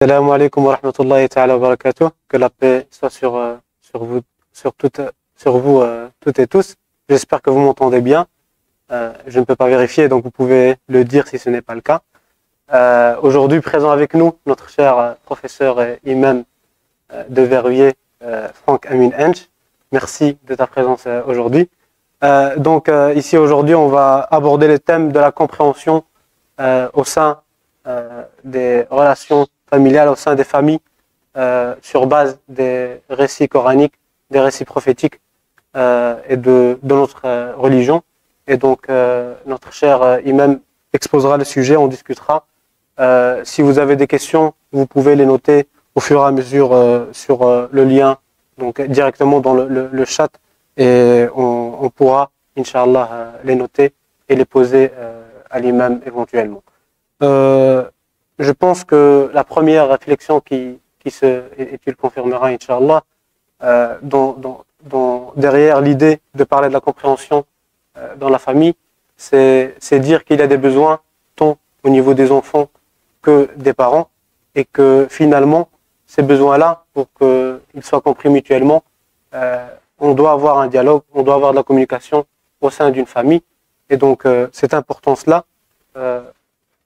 Salam alaikum wa rahmatullahi ta'ala wa barakatuh. Que la paix soit sur vous toutes et tous. J'espère que vous m'entendez bien. Je ne peux pas vérifier, donc vous pouvez le dire si ce n'est pas le cas. Aujourd'hui, présent avec nous, notre cher professeur et imam de Verviers, Franck Amin Ench. Merci de ta présence aujourd'hui. Ici aujourd'hui, on va aborder le thème de la compréhension au sein des relations familiales, au sein des familles, sur base des récits coraniques, des récits prophétiques et de notre religion. Et donc, notre cher imam exposera le sujet, on discutera. Si vous avez des questions, vous pouvez les noter au fur et à mesure sur le lien, donc directement dans le chat, et on pourra, Inch'Allah, les noter et les poser à l'imam éventuellement. Je pense que la première réflexion et tu le confirmeras, Inch'Allah, derrière l'idée de parler de la compréhension dans la famille, c'est dire qu'il y a des besoins tant au niveau des enfants que des parents, et que finalement, ces besoins-là, pour qu'ils soient compris mutuellement, on doit avoir un dialogue, on doit avoir de la communication au sein d'une famille. Et donc, cette importance-là,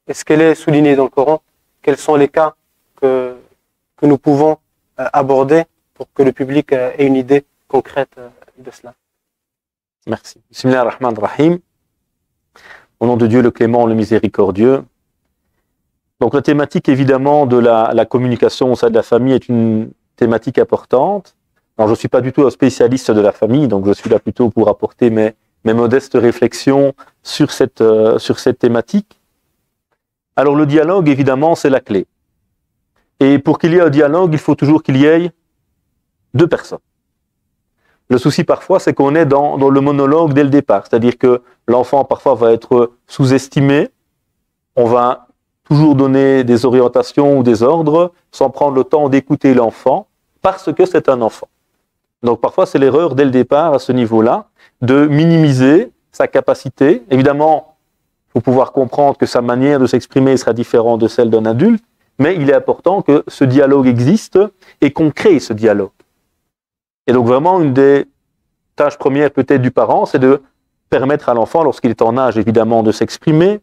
est-ce qu'elle est soulignée dans le Coran? Quels sont les cas que nous pouvons aborder pour que le public ait une idée concrète de cela? Merci. Bismillah ar-Rahman ar-Rahim. Au nom de Dieu le clément, le miséricordieux. Donc la thématique évidemment de la communication au sein de la famille est une thématique importante. Alors, je ne suis pas du tout un spécialiste de la famille, donc je suis là plutôt pour apporter mes modestes réflexions sur cette thématique. Alors le dialogue, évidemment, c'est la clé. Et pour qu'il y ait un dialogue, il faut toujours qu'il y ait deux personnes. Le souci parfois, c'est qu'on est dans le monologue dès le départ. C'est-à-dire que l'enfant parfois va être sous-estimé. On va toujours donner des orientations ou des ordres sans prendre le temps d'écouter l'enfant parce que c'est un enfant. Donc parfois, c'est l'erreur dès le départ à ce niveau-là de minimiser sa capacité. Évidemment, il faut pouvoir comprendre que sa manière de s'exprimer sera différente de celle d'un adulte, mais il est important que ce dialogue existe et qu'on crée ce dialogue. Et donc vraiment, une des tâches premières peut-être du parent, c'est de permettre à l'enfant, lorsqu'il est en âge évidemment de s'exprimer,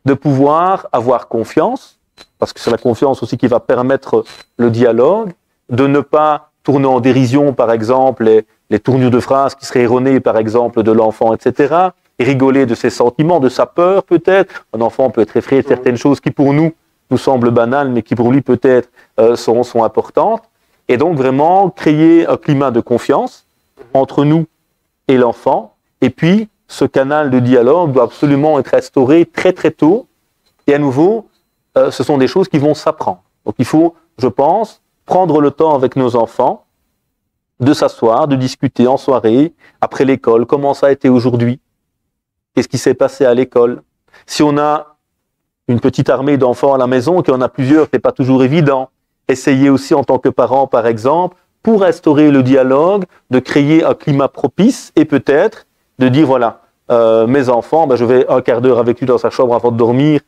de pouvoir avoir confiance, parce que c'est la confiance aussi qui va permettre le dialogue, de ne pas tourner en dérision par exemple les tournures de phrases qui seraient erronées par exemple de l'enfant, etc., et rigoler de ses sentiments, de sa peur peut-être. Un enfant peut être effrayé de certaines choses qui pour nous semblent banales, mais qui pour lui peut-être sont importantes. Et donc vraiment créer un climat de confiance entre nous et l'enfant. Et puis ce canal de dialogue doit absolument être instauré très très tôt. Et à nouveau, ce sont des choses qui vont s'apprendre. Donc il faut, je pense, prendre le temps avec nos enfants de s'asseoir, de discuter en soirée, après l'école, comment ça a été aujourd'hui, qu'est-ce qui s'est passé à l'école. Si on a une petite armée d'enfants à la maison, qu'il y en a plusieurs, c'est pas toujours évident. Essayez aussi en tant que parent, par exemple, pour instaurer le dialogue, de créer un climat propice et peut-être de dire, voilà, mes enfants, je vais un quart d'heure avec lui dans sa chambre avant de dormir,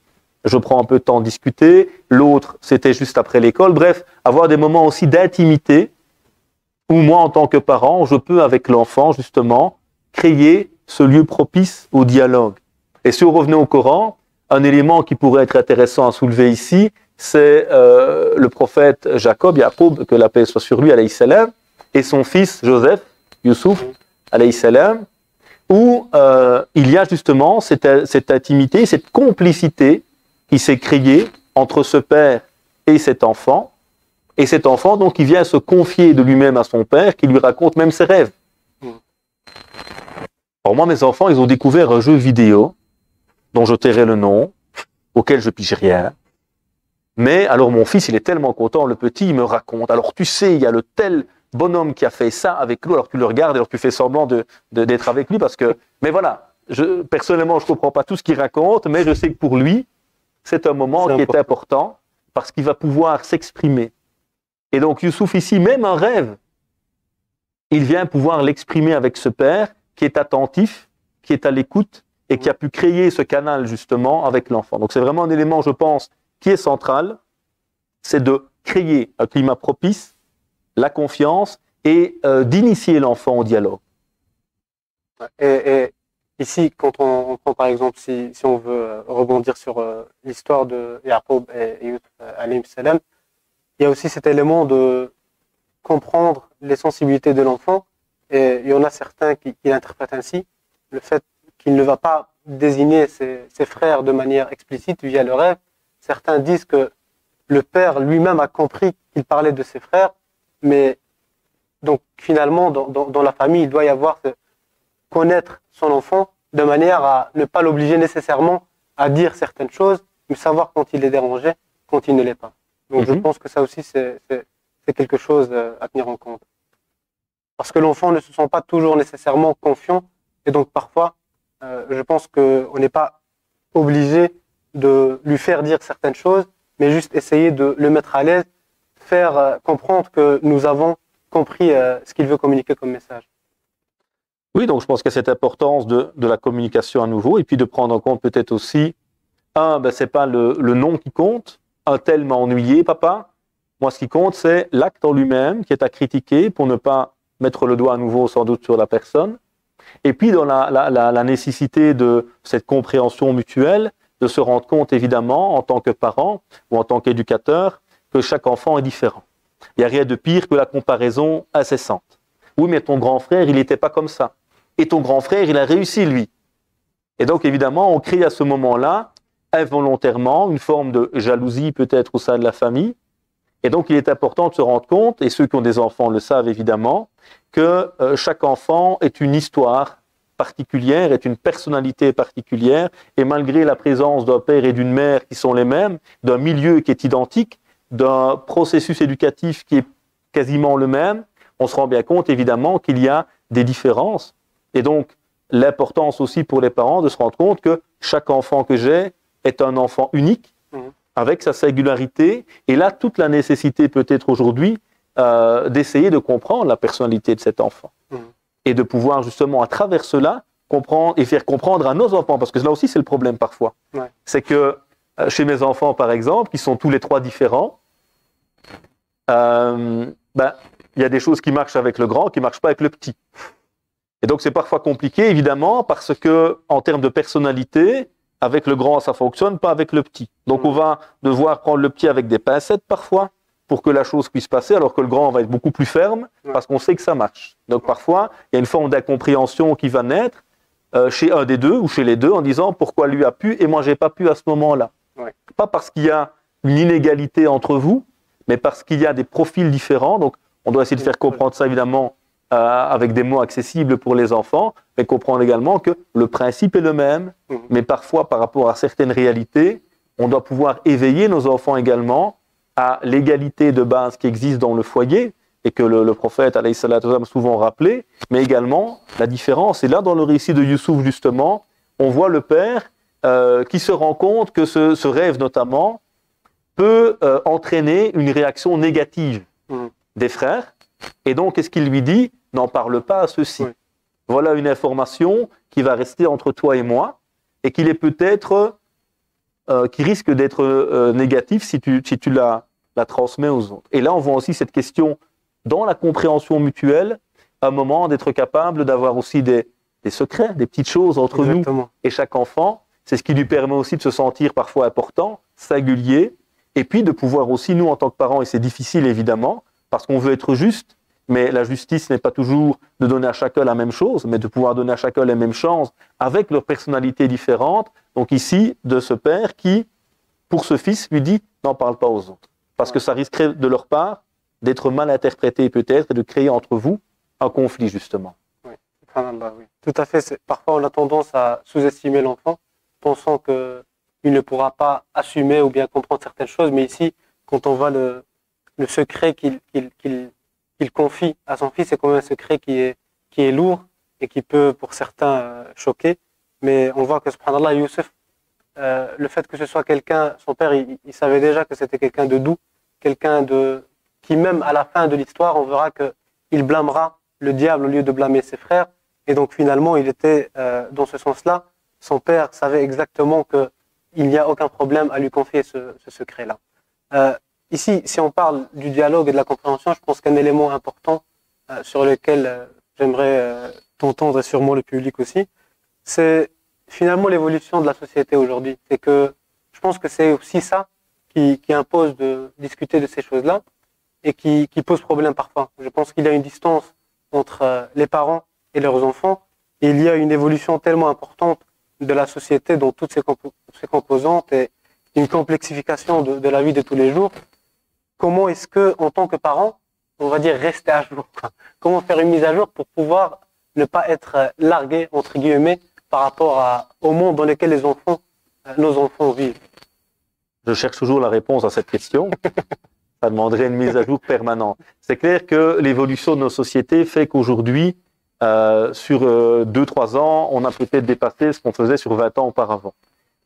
je prends un peu de temps de discuter, l'autre, c'était juste après l'école. Bref, avoir des moments aussi d'intimité où moi, en tant que parent, je peux, avec l'enfant, justement, créer ce lieu propice au dialogue. Et si on revenait au Coran, un élément qui pourrait être intéressant à soulever ici, c'est le prophète Jacob, Yacoub, que la paix soit sur lui, alayhi salam, et son fils Joseph, Youssouf, alayhi salam, où il y a justement cette intimité, cette complicité qui s'est créée entre ce père et cet enfant donc il vient se confier de lui-même à son père, qui lui raconte même ses rêves. Alors moi, mes enfants, ils ont découvert un jeu vidéo, dont je tairai le nom, auquel je pige rien. Mais alors mon fils, il est tellement content, le petit, il me raconte. Alors tu sais, il y a le tel bonhomme qui a fait ça avec nous, alors tu le regardes, alors tu fais semblant d'être avec lui, parce que... Mais voilà, personnellement, je ne comprends pas tout ce qu'il raconte, mais je sais que pour lui, c'est un moment qui est important, parce qu'il va pouvoir s'exprimer. Et donc Youssouf ici, même un rêve, il vient pouvoir l'exprimer avec ce père qui est attentif, qui est à l'écoute, et qui a pu créer ce canal justement avec l'enfant. Donc c'est vraiment un élément, je pense, qui est central c'est de créer un climat propice, la confiance et d'initier l'enfant au dialogue. Et ici, quand on prend par exemple, si on veut rebondir sur l'histoire de Yaqub et Yusuf alayhi salam, il y a aussi cet élément de comprendre les sensibilités de l'enfant. Et il y en a certains qui l'interprètent ainsi, le fait qu'il ne va pas désigner ses frères de manière explicite via le rêve. Certains disent que le père lui-même a compris qu'il parlait de ses frères, mais donc finalement, dans la famille, il doit y avoir connaître son enfant de manière à ne pas l'obliger nécessairement à dire certaines choses, mais savoir quand il est dérangé, quand il ne l'est pas. Donc je pense que ça aussi, c'est quelque chose à tenir en compte. Parce que l'enfant ne se sent pas toujours nécessairement confiant, et donc parfois, je pense qu'on n'est pas obligé de lui faire dire certaines choses, mais juste essayer de le mettre à l'aise, faire comprendre que nous avons compris ce qu'il veut communiquer comme message. Oui, donc je pense qu'il y a cette importance de la communication à nouveau, et puis de prendre en compte peut-être aussi, c'est pas le nom qui compte, un tel m'a ennuyé, papa. Moi, ce qui compte, c'est l'acte en lui-même qui est à critiquer pour ne pas mettre le doigt à nouveau sans doute sur la personne. Et puis dans la nécessité de cette compréhension mutuelle, de se rendre compte évidemment en tant que parent ou en tant qu'éducateur que chaque enfant est différent. Il n'y a rien de pire que la comparaison incessante. Oui, mais ton grand frère, il n'était pas comme ça. Et ton grand frère, il a réussi lui. Et donc évidemment, on crée à ce moment-là, involontairement, une forme de jalousie peut-être au sein de la famille. Et donc il est important de se rendre compte, et ceux qui ont des enfants le savent évidemment, que chaque enfant est une histoire particulière, est une personnalité particulière, et malgré la présence d'un père et d'une mère qui sont les mêmes, d'un milieu qui est identique, d'un processus éducatif qui est quasiment le même, on se rend bien compte évidemment qu'il y a des différences. Et donc l'importance aussi pour les parents de se rendre compte que chaque enfant que j'ai est un enfant unique, avec sa singularité, et là toute la nécessité peut-être aujourd'hui d'essayer de comprendre la personnalité de cet enfant. Et de pouvoir justement à travers cela comprendre et faire comprendre à nos enfants, parce que là aussi c'est le problème parfois. Ouais. C'est que chez mes enfants par exemple, qui sont tous les trois différents, il y a des choses qui marchent avec le grand, qui ne marchent pas avec le petit. Et donc c'est parfois compliqué évidemment, parce que en termes de personnalité, avec le grand ça fonctionne, pas avec le petit. Donc on va devoir prendre le petit avec des pincettes parfois, pour que la chose puisse passer, alors que le grand va être beaucoup plus ferme, parce qu'on sait que ça marche. Donc parfois, il y a une forme d'incompréhension qui va naître chez un des deux, ou chez les deux, en disant pourquoi lui a pu et moi j'ai pas pu à ce moment-là. Ouais. Pas parce qu'il y a une inégalité entre vous, mais parce qu'il y a des profils différents. Donc on doit essayer de faire comprendre ça évidemment avec des mots accessibles pour les enfants, mais comprendre également que le principe est le même, mais parfois par rapport à certaines réalités, on doit pouvoir éveiller nos enfants également à l'égalité de base qui existe dans le foyer, et que le prophète alayhi salatu wa sallam souvent rappelé, mais également la différence. Et là, dans le récit de Youssouf, justement, on voit le père qui se rend compte que ce rêve, notamment, peut entraîner une réaction négative des frères. Et donc, qu'est-ce qu'il lui dit? N'en parle pas à ceux-ci. Oui. Voilà une information qui va rester entre toi et moi, et qui est peut-être... qui risque d'être négatif si tu la transmets aux autres. Et là, on voit aussi cette question, dans la compréhension mutuelle, un moment d'être capable d'avoir aussi des secrets, des petites choses entre nous et chaque enfant. C'est ce qui lui permet aussi de se sentir parfois important, singulier, et puis de pouvoir aussi, nous, en tant que parents, et c'est difficile évidemment, parce qu'on veut être juste, mais la justice n'est pas toujours de donner à chacun la même chose, mais de pouvoir donner à chacun les mêmes chances, avec leurs personnalités différentes. Donc ici, de ce père qui, pour ce fils, lui dit « n'en parle pas aux autres ». Parce que ça risquerait de leur part d'être mal interprété peut-être et de créer entre vous un conflit justement. Oui, oui. Tout à fait. Parfois on a tendance à sous-estimer l'enfant, pensant qu'il ne pourra pas assumer ou bien comprendre certaines choses. Mais ici, quand on voit le secret qu'il confie à son fils, c'est quand même un secret qui est lourd et qui peut pour certains choquer. Mais on voit que, subhanallah, Youssef, le fait que ce soit quelqu'un, son père, il savait déjà que c'était quelqu'un de doux, quelqu'un qui même à la fin de l'histoire, on verra qu'il blâmera le diable au lieu de blâmer ses frères. Et donc finalement, il était dans ce sens-là. Son père savait exactement qu'il n'y a aucun problème à lui confier ce secret-là. ici, si on parle du dialogue et de la compréhension, je pense qu'un élément important sur lequel j'aimerais t'entendre et sûrement le public aussi, c'est finalement l'évolution de la société aujourd'hui. C'est que je pense que c'est aussi ça qui impose de discuter de ces choses-là et qui pose problème parfois. Je pense qu'il y a une distance entre les parents et leurs enfants et il y a une évolution tellement importante de la société dans toutes ses composantes et une complexification de la vie de tous les jours. Comment est-ce que, en tant que parent, on va dire rester à jour, quoi. Comment faire une mise à jour pour pouvoir ne pas être largué, entre guillemets, par rapport au monde dans lequel nos enfants vivent? Je cherche toujours la réponse à cette question. Ça demanderait une mise à jour permanente. C'est clair que l'évolution de nos sociétés fait qu'aujourd'hui, sur 2-3 ans, on a peut-être dépassé ce qu'on faisait sur 20 ans auparavant.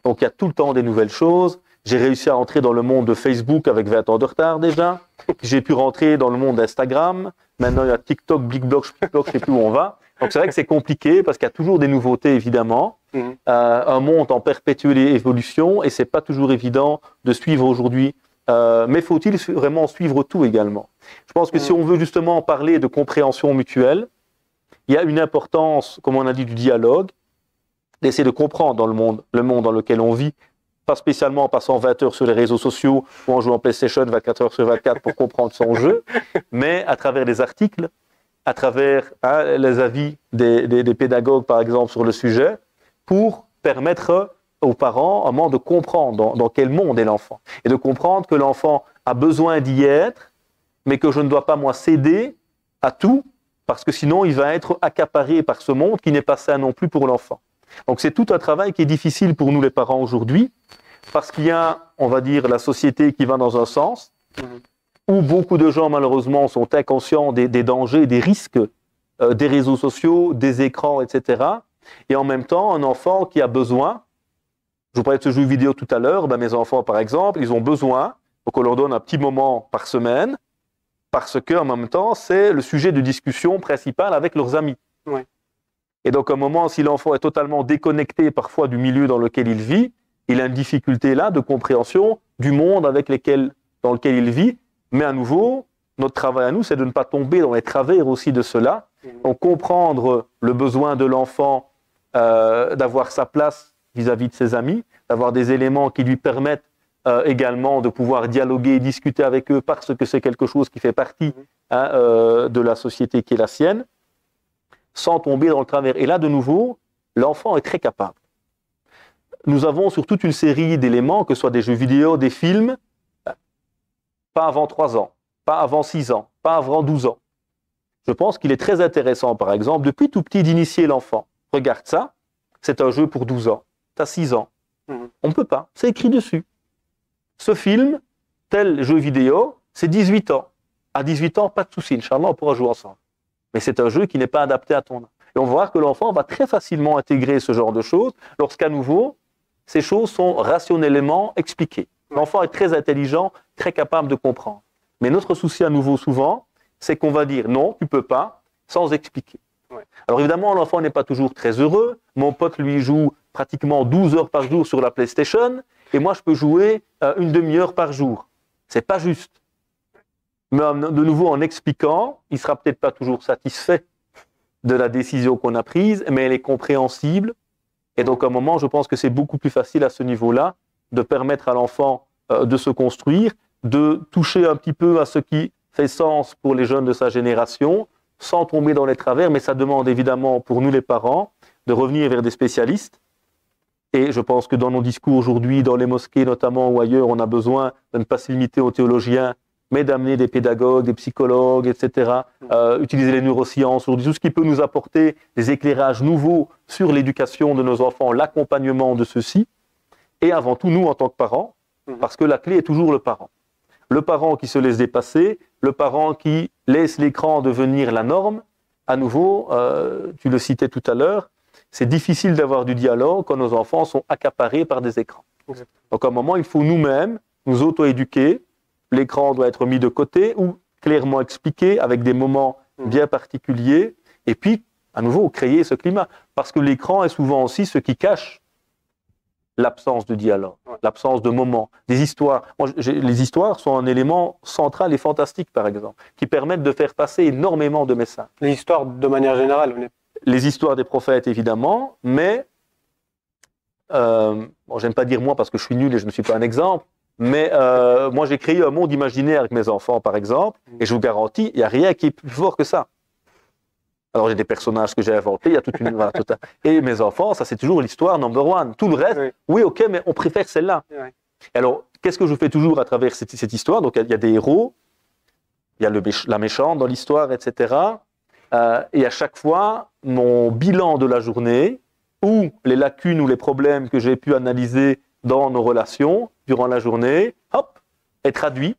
Donc il y a tout le temps des nouvelles choses. J'ai réussi à entrer dans le monde de Facebook avec 20 ans de retard déjà. J'ai pu rentrer dans le monde d'Instagram. Maintenant, il y a TikTok, BlickBlock, je sais plus où on va. Donc c'est vrai que c'est compliqué parce qu'il y a toujours des nouveautés, évidemment. Un monde en perpétuelle évolution et c'est pas toujours évident de suivre aujourd'hui. Mais faut-il vraiment suivre tout également? Je pense que si on veut justement parler de compréhension mutuelle, il y a une importance, comme on a dit, du dialogue, d'essayer de comprendre dans le monde dans lequel on vit, pas spécialement en passant 20 heures sur les réseaux sociaux ou en jouant PlayStation 24 heures sur 24 pour comprendre son jeu, mais à travers des articles, à travers les avis des pédagogues, par exemple, sur le sujet, pour permettre aux parents, à un moment, de comprendre dans quel monde est l'enfant. Et de comprendre que l'enfant a besoin d'y être, mais que je ne dois pas, moi, céder à tout, parce que sinon, il va être accaparé par ce monde qui n'est pas sain non plus pour l'enfant. Donc, c'est tout un travail qui est difficile pour nous, les parents, aujourd'hui, parce qu'il y a, on va dire, la société qui va dans un sens, où beaucoup de gens, malheureusement, sont inconscients des dangers, des risques des réseaux sociaux, des écrans, etc. Et en même temps, un enfant qui a besoin, je vous parlais de ce jeu vidéo tout à l'heure, ben mes enfants, par exemple, ils ont besoin qu'on leur donne un petit moment par semaine, parce qu'en même temps, c'est le sujet de discussion principal avec leurs amis. Oui. Et donc, à un moment, si l'enfant est totalement déconnecté parfois du milieu dans lequel il vit, il a une difficulté là de compréhension du monde dans lequel il vit. Mais à nouveau, notre travail à nous, c'est de ne pas tomber dans les travers aussi de cela. Donc, comprendre le besoin de l'enfant d'avoir sa place vis-à-vis de ses amis, d'avoir des éléments qui lui permettent également de pouvoir dialoguer et discuter avec eux parce que c'est quelque chose qui fait partie de la société qui est la sienne, sans tomber dans le travers. Et là, de nouveau, l'enfant est très capable. Nous avons sur toute une série d'éléments, que ce soit des jeux vidéo, des films, pas avant 3 ans, pas avant 6 ans, pas avant 12 ans. Je pense qu'il est très intéressant, par exemple, depuis tout petit, d'initier l'enfant. Regarde ça, c'est un jeu pour 12 ans. Tu as 6 ans. On ne peut pas, c'est écrit dessus. Ce film, tel jeu vidéo, c'est 18 ans. À 18 ans, pas de souci, Inch'Allah, on pourra jouer ensemble. Mais c'est un jeu qui n'est pas adapté à ton âge. Et on va voir que l'enfant va très facilement intégrer ce genre de choses, lorsqu'à nouveau, ces choses sont rationnellement expliquées. L'enfant est très intelligent, très capable de comprendre. Mais notre souci à nouveau souvent, c'est qu'on va dire non, tu peux pas, sans expliquer. Ouais. Alors évidemment, l'enfant n'est pas toujours très heureux. Mon pote, lui, joue pratiquement 12 heures par jour sur la PlayStation, et moi, je peux jouer une demi-heure par jour. C'est pas juste. Mais de nouveau, en expliquant, il sera peut-être pas toujours satisfait de la décision qu'on a prise, mais elle est compréhensible. Et donc, à un moment, je pense que c'est beaucoup plus facile à ce niveau-là de permettre à l'enfant de se construire, de toucher un petit peu à ce qui fait sens pour les jeunes de sa génération, sans tomber dans les travers, mais ça demande évidemment pour nous les parents de revenir vers des spécialistes. Et je pense que dans nos discours aujourd'hui, dans les mosquées notamment ou ailleurs, on a besoin de ne pas se limiter aux théologiens, mais d'amener des pédagogues, des psychologues, etc., utiliser les neurosciences, tout ce qui peut nous apporter des éclairages nouveaux sur l'éducation de nos enfants, l'accompagnement de ceux-ci, et avant tout nous en tant que parents, parce que la clé est toujours le parent. Le parent qui se laisse dépasser, le parent qui laisse l'écran devenir la norme. À nouveau, tu le citais tout à l'heure, c'est difficile d'avoir du dialogue quand nos enfants sont accaparés par des écrans. Exactement. Donc à un moment, il faut nous-mêmes nous auto-éduquer. L'écran doit être mis de côté ou clairement expliqué avec des moments bien particuliers. Et puis, à nouveau, créer ce climat. Parce que l'écran est souvent aussi ce qui cache l'absence de dialogue, l'absence de moments, des histoires. Les histoires sont un élément central et fantastique, par exemple, qui permettent de faire passer énormément de messages. Les histoires, de manière générale, les histoires des prophètes, évidemment, mais, j'aime pas dire moi parce que je suis nul et je ne suis pas un exemple, mais moi j'ai créé un monde imaginaire avec mes enfants, par exemple, et je vous garantis, il n'y a rien qui est plus fort que ça. Alors j'ai des personnages que j'ai inventés, il y a toute une... voilà, et mes enfants, ça c'est toujours l'histoire number one. Tout le reste, oui ok, mais on préfère celle-là. Oui. Alors, qu'est-ce que je fais toujours à travers cette histoire? Donc il y a des héros, il y a la méchante dans l'histoire, etc. Et à chaque fois, mon bilan de la journée, ou les lacunes ou les problèmes que j'ai pu analyser dans nos relations durant la journée, hop, est traduit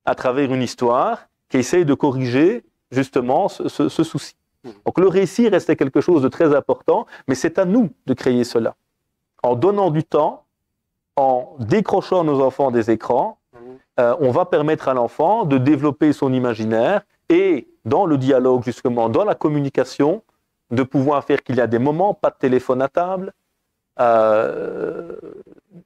à travers une histoire qui essaye de corriger justement ce souci. Donc le récit restait quelque chose de très important, mais c'est à nous de créer cela. En donnant du temps, en décrochant nos enfants des écrans, on va permettre à l'enfant de développer son imaginaire et dans le dialogue justement, dans la communication, de pouvoir faire qu'il y a des moments, pas de téléphone à table,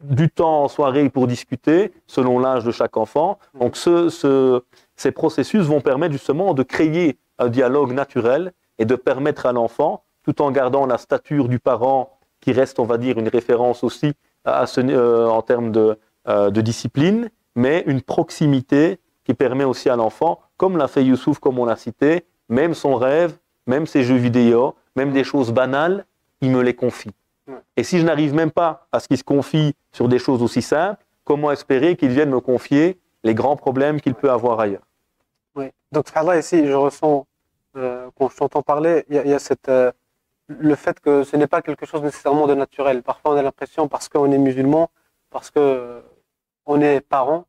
du temps en soirée pour discuter selon l'âge de chaque enfant. Donc ces processus vont permettre justement de créer un dialogue naturel et de permettre à l'enfant, tout en gardant la stature du parent qui reste, on va dire, une référence aussi en termes de discipline, mais une proximité qui permet aussi à l'enfant, comme l'a fait Youssouf, comme on l'a cité, même son rêve, même ses jeux vidéo, même des choses banales, il me les confie. Et si je n'arrive même pas à ce qu'il se confie sur des choses aussi simples, comment espérer qu'il vienne me confier les grands problèmes qu'il peut avoir ailleurs? Oui. Donc, là, ici, je ressens, quand je t'entends parler, il y a le fait que ce n'est pas quelque chose nécessairement de naturel. Parfois, on a l'impression, parce qu'on est musulman, parce que on est parent,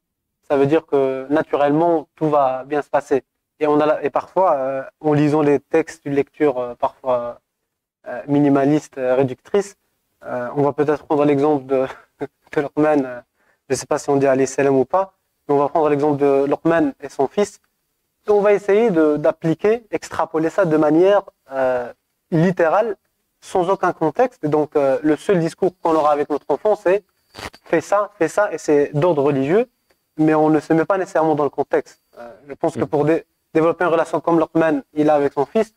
ça veut dire que naturellement, tout va bien se passer. Et parfois, en lisant les textes d'une lecture parfois minimaliste, réductrice, on va peut-être prendre l'exemple de Luqman, je ne sais pas si on dit alayhi salam ou pas, mais on va prendre l'exemple de Luqman et son fils, et on va essayer d'appliquer, extrapoler ça de manière littérale, sans aucun contexte. Et donc, le seul discours qu'on aura avec notre enfant, c'est fais ça, et c'est d'ordre religieux, mais on ne se met pas nécessairement dans le contexte. Je pense que pour développer une relation comme Luqman il a avec son fils,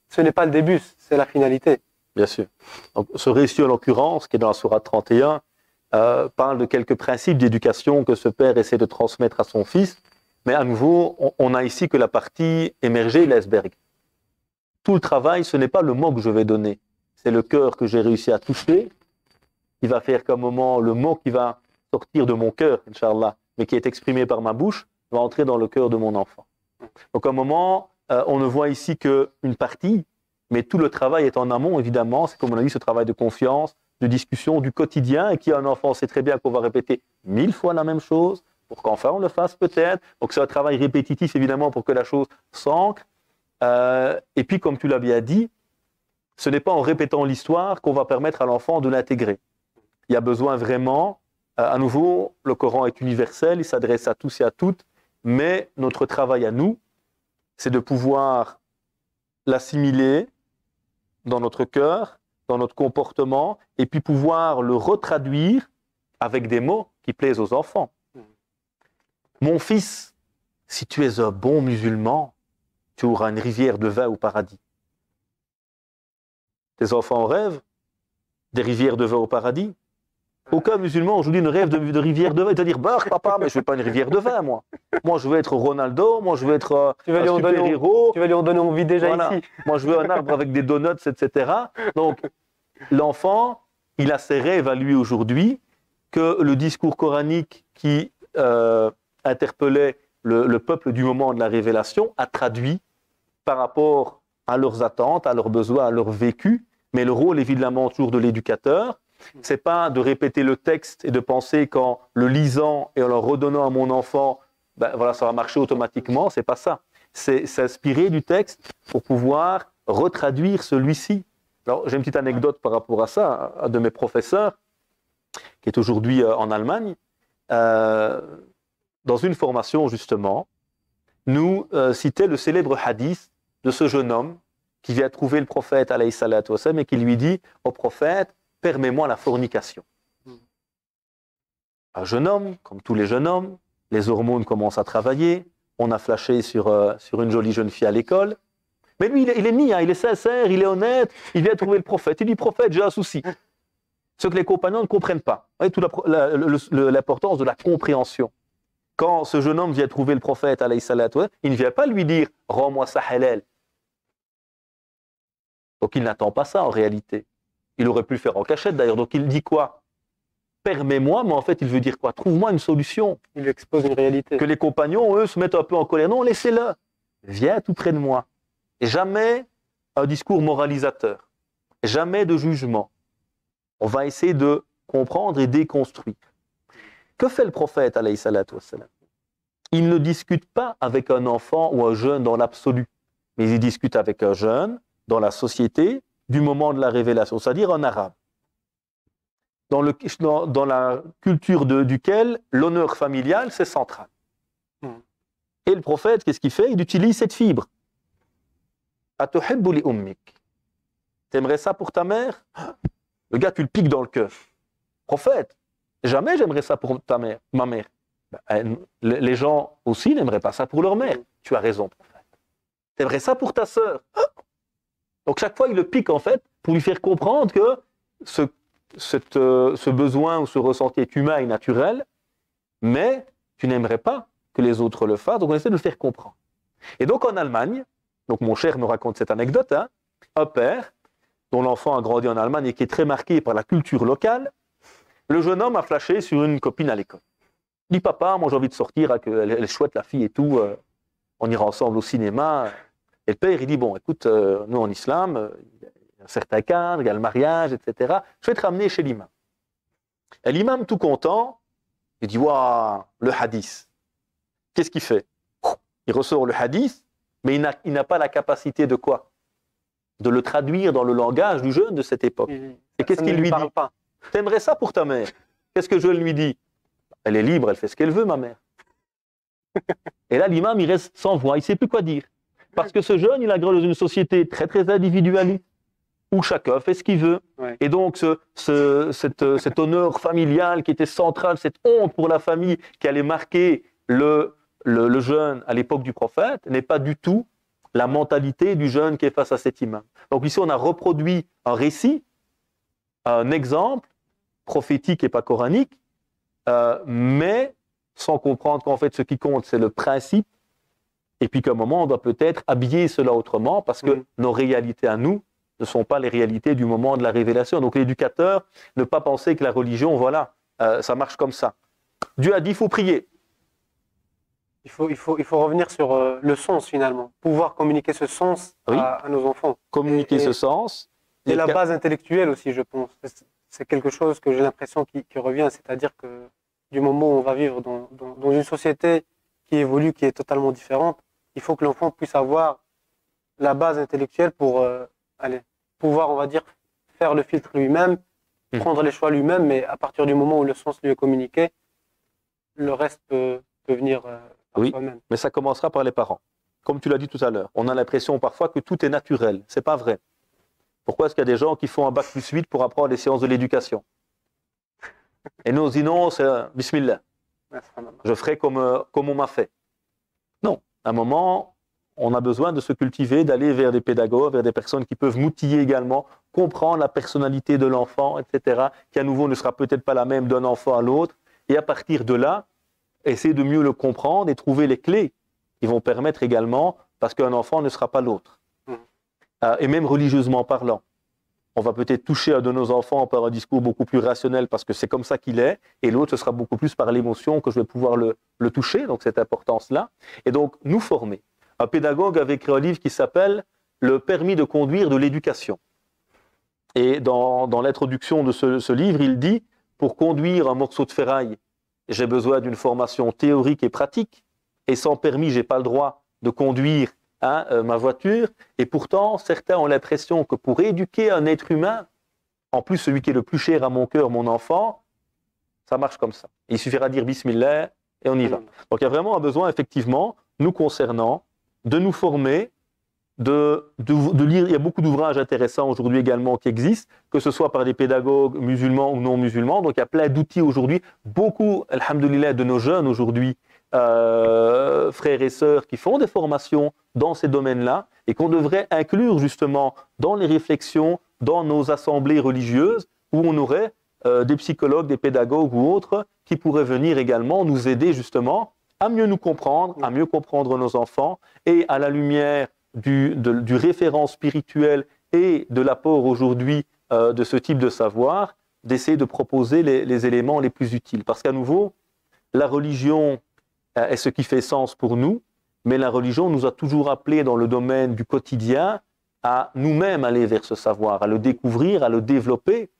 ce n'est pas le début, c'est la finalité. Bien sûr. Donc, ce récit, en l'occurrence, qui est dans la sourate 31, parle de quelques principes d'éducation que ce père essaie de transmettre à son fils, mais à nouveau, on a ici que la partie émergée, l'iceberg. Tout le travail, ce n'est pas le mot que je vais donner, c'est le cœur que j'ai réussi à toucher, qui va faire qu'à un moment, le mot qui va sortir de mon cœur, Inch'Allah, mais qui est exprimé par ma bouche, va entrer dans le cœur de mon enfant. Donc à un moment, on ne voit ici qu'une partie, mais tout le travail est en amont, évidemment. C'est comme on a dit, ce travail de confiance, de discussion, du quotidien, et qui a un enfant sait très bien qu'on va répéter 1000 fois la même chose, pour qu'enfin on le fasse peut-être. Donc c'est un travail répétitif, évidemment, pour que la chose s'ancre. Et puis, comme tu l'as bien dit, ce n'est pas en répétant l'histoire qu'on va permettre à l'enfant de l'intégrer. Il y a besoin vraiment, à nouveau, le Coran est universel, il s'adresse à tous et à toutes, mais notre travail à nous, c'est de pouvoir l'assimiler dans notre cœur, dans notre comportement, et puis pouvoir le retraduire avec des mots qui plaisent aux enfants. Mon fils, si tu es un bon musulman, tu auras une rivière de vin au paradis. Tes enfants rêvent des rivières de vin au paradis. Aucun musulman aujourd'hui ne rêve de rivière de vin. Il va dire, bah papa, mais je veux pas une rivière de vin, moi. Moi, je veux être Ronaldo, moi, je veux être un super-héros. Tu vas lui en donner envie déjà ici. Moi, je veux un arbre avec des donuts, etc. Donc, l'enfant, il a ses rêves à lui aujourd'hui, que le discours coranique qui interpellait le peuple du moment de la révélation a traduit par rapport à leurs attentes, à leurs besoins, à leur vécu. Mais le rôle, évidemment, toujours de l'éducateur, c'est pas de répéter le texte et de penser qu'en le lisant et en le redonnant à mon enfant, ben voilà, ça va marcher automatiquement. C'est pas ça. C'est s'inspirer du texte pour pouvoir retraduire celui-ci. Alors, j'ai une petite anecdote par rapport à ça. Un de mes professeurs, qui est aujourd'hui en Allemagne, dans une formation, justement, nous citait le célèbre hadith de ce jeune homme qui vient trouver le prophète, alayhi salatu wassalam, et qui lui dit au prophète, permets-moi la fornication. Un jeune homme, comme tous les jeunes hommes, les hormones commencent à travailler, on a flashé sur une jolie jeune fille à l'école. Mais lui, il est mis, hein, il est sincère, il est honnête, il vient trouver le prophète. Il dit, prophète, j'ai un souci. Ce que les compagnons ne comprennent pas. Vous voyez, l'importance de la compréhension. Quand ce jeune homme vient trouver le prophète, alayhi salatu, il ne vient pas lui dire, rends-moi ça halal. Donc il n'attend pas ça en réalité. Il aurait pu le faire en cachette d'ailleurs. Donc il dit quoi? Permets-moi, mais en fait il veut dire quoi? Trouve-moi une solution. Il lui expose une réalité. Que les compagnons, eux, se mettent un peu en colère. Non, laissez-le. Viens tout près de moi. Et jamais un discours moralisateur. Jamais de jugement. On va essayer de comprendre et déconstruire. Que fait le prophète, alayhi salatu wassalam? Il ne discute pas avec un enfant ou un jeune dans l'absolu, mais il discute avec un jeune dans la société du moment de la révélation, c'est-à-dire un arabe. Dans la culture duquel l'honneur familial, c'est central. Et le prophète, qu'est-ce qu'il fait? Il utilise cette fibre. Atuhibbu li ummik. T'aimerais ça pour ta mère? Le gars, tu le piques dans le cœur. Prophète, jamais j'aimerais ça pour ma mère. Les gens aussi n'aimeraient pas ça pour leur mère. Tu as raison, prophète. T'aimerais ça pour ta sœur. Donc chaque fois, il le pique en fait pour lui faire comprendre que ce besoin ou ce ressenti est humain et naturel, mais tu n'aimerais pas que les autres le fassent. Donc on essaie de le faire comprendre. Et donc en Allemagne, donc mon cher me raconte cette anecdote, hein, un père dont l'enfant a grandi en Allemagne et qui est très marqué par la culture locale, le jeune homme a flashé sur une copine à l'école. Il dit, papa, moi j'ai envie de sortir, elle est chouette la fille et tout, on ira ensemble au cinéma. Et le père, il dit, bon, écoute, nous en islam, il y a un certain cadre, il y a le mariage, etc. Je vais te ramener chez l'imam. Et l'imam, tout content, il dit, waouh, le hadith. Qu'est-ce qu'il fait? Il ressort le hadith, mais il n'a pas la capacité de quoi? De le traduire dans le langage du jeune de cette époque. Et qu'est-ce qu'il lui dit? T'aimerais ça pour ta mère? Qu'est-ce que le jeune lui dit? Elle est libre, elle fait ce qu'elle veut, ma mère. Et là, l'imam, il reste sans voix, il ne sait plus quoi dire. Parce que ce jeune, il a grandi dans une société très, très individualiste, où chacun fait ce qu'il veut. Ouais. Et donc, cet honneur familial qui était central, cette honte pour la famille qui allait marquer le jeune à l'époque du prophète, n'est pas du tout la mentalité du jeune qui est face à cet imam. Donc ici, on a reproduit un récit, un exemple prophétique et pas coranique, mais sans comprendre qu'en fait, ce qui compte, c'est le principe, et puis qu'à un moment, on doit peut-être habiller cela autrement, parce que nos réalités à nous ne sont pas les réalités du moment de la révélation. Donc l'éducateur, ne pas penser que la religion, voilà, ça marche comme ça. Dieu a dit, il faut prier. Il faut revenir sur le sens finalement, pouvoir communiquer ce sens à nos enfants. Communiquer ce sens. Et la base intellectuelle aussi, je pense. C'est quelque chose que j'ai l'impression qui revient, c'est-à-dire que du moment où on va vivre dans une société qui évolue, qui est totalement différente, il faut que l'enfant puisse avoir la base intellectuelle pour pouvoir, on va dire, faire le filtre lui-même, prendre les choix lui-même, mais à partir du moment où le sens lui est communiqué, le reste peut venir par soi-même. Mais ça commencera par les parents. Comme tu l'as dit tout à l'heure, on a l'impression parfois que tout est naturel. C'est pas vrai. Pourquoi est-ce qu'il y a des gens qui font un bac+8 pour apprendre les sciences de l'éducation? Et nous disons, c'est bismillah. Je ferai comme on m'a fait. Non. À un moment, on a besoin de se cultiver, d'aller vers des pédagogues, vers des personnes qui peuvent m'outiller également, comprendre la personnalité de l'enfant, etc., qui à nouveau ne sera peut-être pas la même d'un enfant à l'autre. Et à partir de là, essayer de mieux le comprendre et trouver les clés qui vont permettre également, parce qu'un enfant ne sera pas l'autre. Et même religieusement parlant. On va peut-être toucher un de nos enfants par un discours beaucoup plus rationnel parce que c'est comme ça qu'il est, et l'autre, ce sera beaucoup plus par l'émotion que je vais pouvoir le toucher, donc cette importance-là. Et donc, nous former. Un pédagogue avait écrit un livre qui s'appelle « Le permis de conduire de l'éducation ». Et dans l'introduction de ce livre, il dit « Pour conduire un morceau de ferraille, j'ai besoin d'une formation théorique et pratique, et sans permis, j'ai pas le droit de conduire ma voiture, et pourtant, certains ont l'impression que pour éduquer un être humain, en plus celui qui est le plus cher à mon cœur, mon enfant, ça marche comme ça. Il suffira de dire bismillah et on y va. Donc il y a vraiment un besoin, effectivement, nous concernant, de nous former de lire. Il y a beaucoup d'ouvrages intéressants aujourd'hui également qui existent, que ce soit par des pédagogues musulmans ou non musulmans. Donc il y a plein d'outils aujourd'hui. Beaucoup, alhamdoulilah, de nos jeunes aujourd'hui, frères et sœurs, qui font des formations dans ces domaines-là et qu'on devrait inclure justement dans les réflexions, dans nos assemblées religieuses, où on aurait des psychologues, des pédagogues ou autres qui pourraient venir également nous aider justement à mieux nous comprendre, à mieux comprendre nos enfants et à la lumière du référent spirituel et de l'apport aujourd'hui de ce type de savoir, d'essayer de proposer les éléments les plus utiles. Parce qu'à nouveau, la religion est ce qui fait sens pour nous, mais la religion nous a toujours appelés dans le domaine du quotidien à nous-mêmes aller vers ce savoir, à le découvrir, à le développer.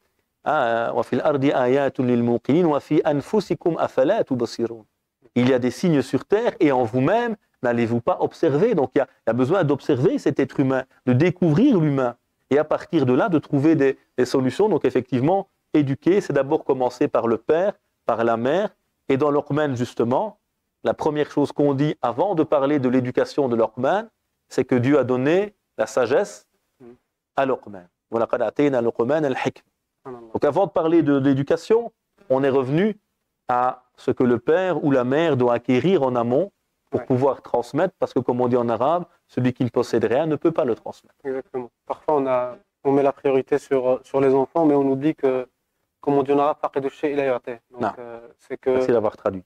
Il y a des signes sur terre et en vous-même, n'allez-vous pas observer? Donc il y a besoin d'observer cet être humain, de découvrir l'humain et à partir de là de trouver des solutions. Donc effectivement, éduquer, c'est d'abord commencer par le père, par la mère. Et dans Luqman justement, la première chose qu'on dit avant de parler de l'éducation de Luqman, c'est que Dieu a donné la sagesse à Luqman. Donc avant de parler de l'éducation, on est revenu à ce que le père ou la mère doit acquérir en amont pour pouvoir transmettre, parce que comme on dit en arabe, celui qui ne possède rien ne peut pas le transmettre. Exactement. Parfois on met la priorité sur les enfants, mais on oublie que, comme on dit en arabe, donc c'est que merci d'avoir traduit.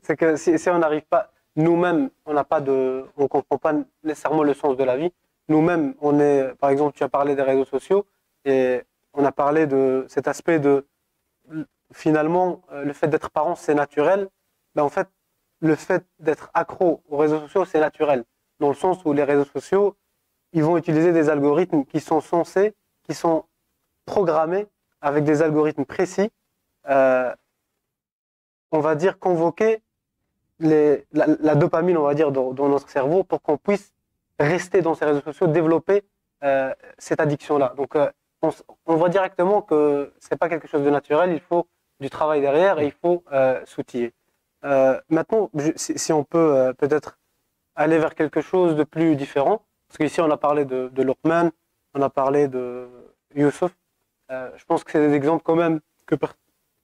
c'est que si on n'arrive pas, nous-mêmes, on comprend pas nécessairement le sens de la vie. Nous-mêmes, par exemple, tu as parlé des réseaux sociaux et on a parlé de cet aspect de, finalement, le fait d'être parent, c'est naturel. Mais en fait, le fait d'être accro aux réseaux sociaux, c'est naturel. Dans le sens où les réseaux sociaux, ils vont utiliser des algorithmes qui sont programmés avec des algorithmes précis, on va dire convoquer la dopamine, on va dire, dans notre cerveau pour qu'on puisse rester dans ces réseaux sociaux, développer cette addiction-là. Donc, on voit directement que c'est pas quelque chose de naturel, il faut du travail derrière et il faut s'outiller. Maintenant, si on peut peut-être aller vers quelque chose de plus différent, parce qu'ici on a parlé de Luqman, on a parlé de Youssouf, je pense que c'est des exemples quand même que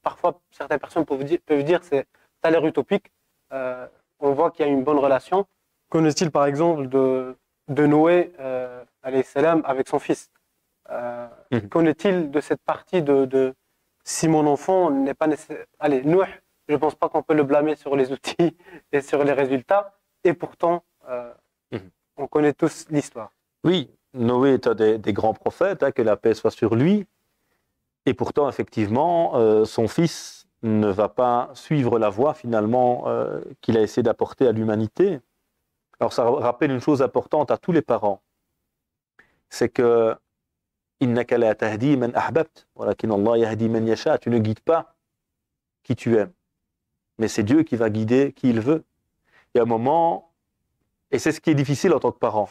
parfois certaines personnes peuvent dire ça a l'air utopique. On voit qu'il y a une bonne relation. Qu'en est-il par exemple de Noé alayhi salam avec son fils? Qu'en est-il de cette partie de si mon enfant n'est pas nécessaire. Allez, Nouh, je ne pense pas qu'on peut le blâmer sur les outils et sur les résultats, et pourtant on connaît tous l'histoire. Oui, Noé est un des grands prophètes, que la paix soit sur lui. Et pourtant, effectivement, son fils ne va pas suivre la voie, finalement, qu'il a essayé d'apporter à l'humanité. Alors, ça rappelle une chose importante à tous les parents. C'est que innaka la tahdi man ahbabt, walakin Allah yahdi man yasha. Tu ne guides pas qui tu aimes, mais c'est Dieu qui va guider qui il veut. Il y a un moment, et c'est ce qui est difficile en tant que parent,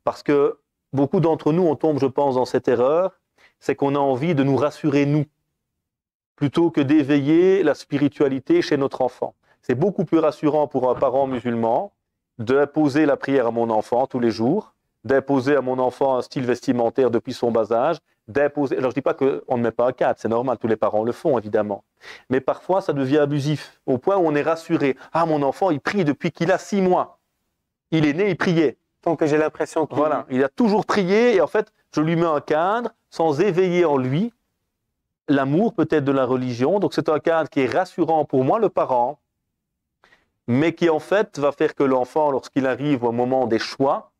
parce que beaucoup d'entre nous, on tombe, je pense, dans cette erreur, c'est qu'on a envie de nous rassurer, nous, plutôt que d'éveiller la spiritualité chez notre enfant. C'est beaucoup plus rassurant pour un parent musulman d'imposer la prière à mon enfant tous les jours, d'imposer à mon enfant un style vestimentaire depuis son bas âge, d'imposer. Alors je dis pas qu'on ne met pas un cadre, c'est normal, tous les parents le font évidemment. Mais parfois ça devient abusif, au point où on est rassuré. Ah, mon enfant, il prie depuis qu'il a 6 mois. Il est né, il priait. Donc j'ai l'impression qu'il... Voilà, il a toujours prié et en fait, je lui mets un cadre sans éveiller en lui l'amour peut-être de la religion. Donc c'est un cadre qui est rassurant pour moi, le parent, mais qui en fait va faire que l'enfant, lorsqu'il arrive au moment des choix,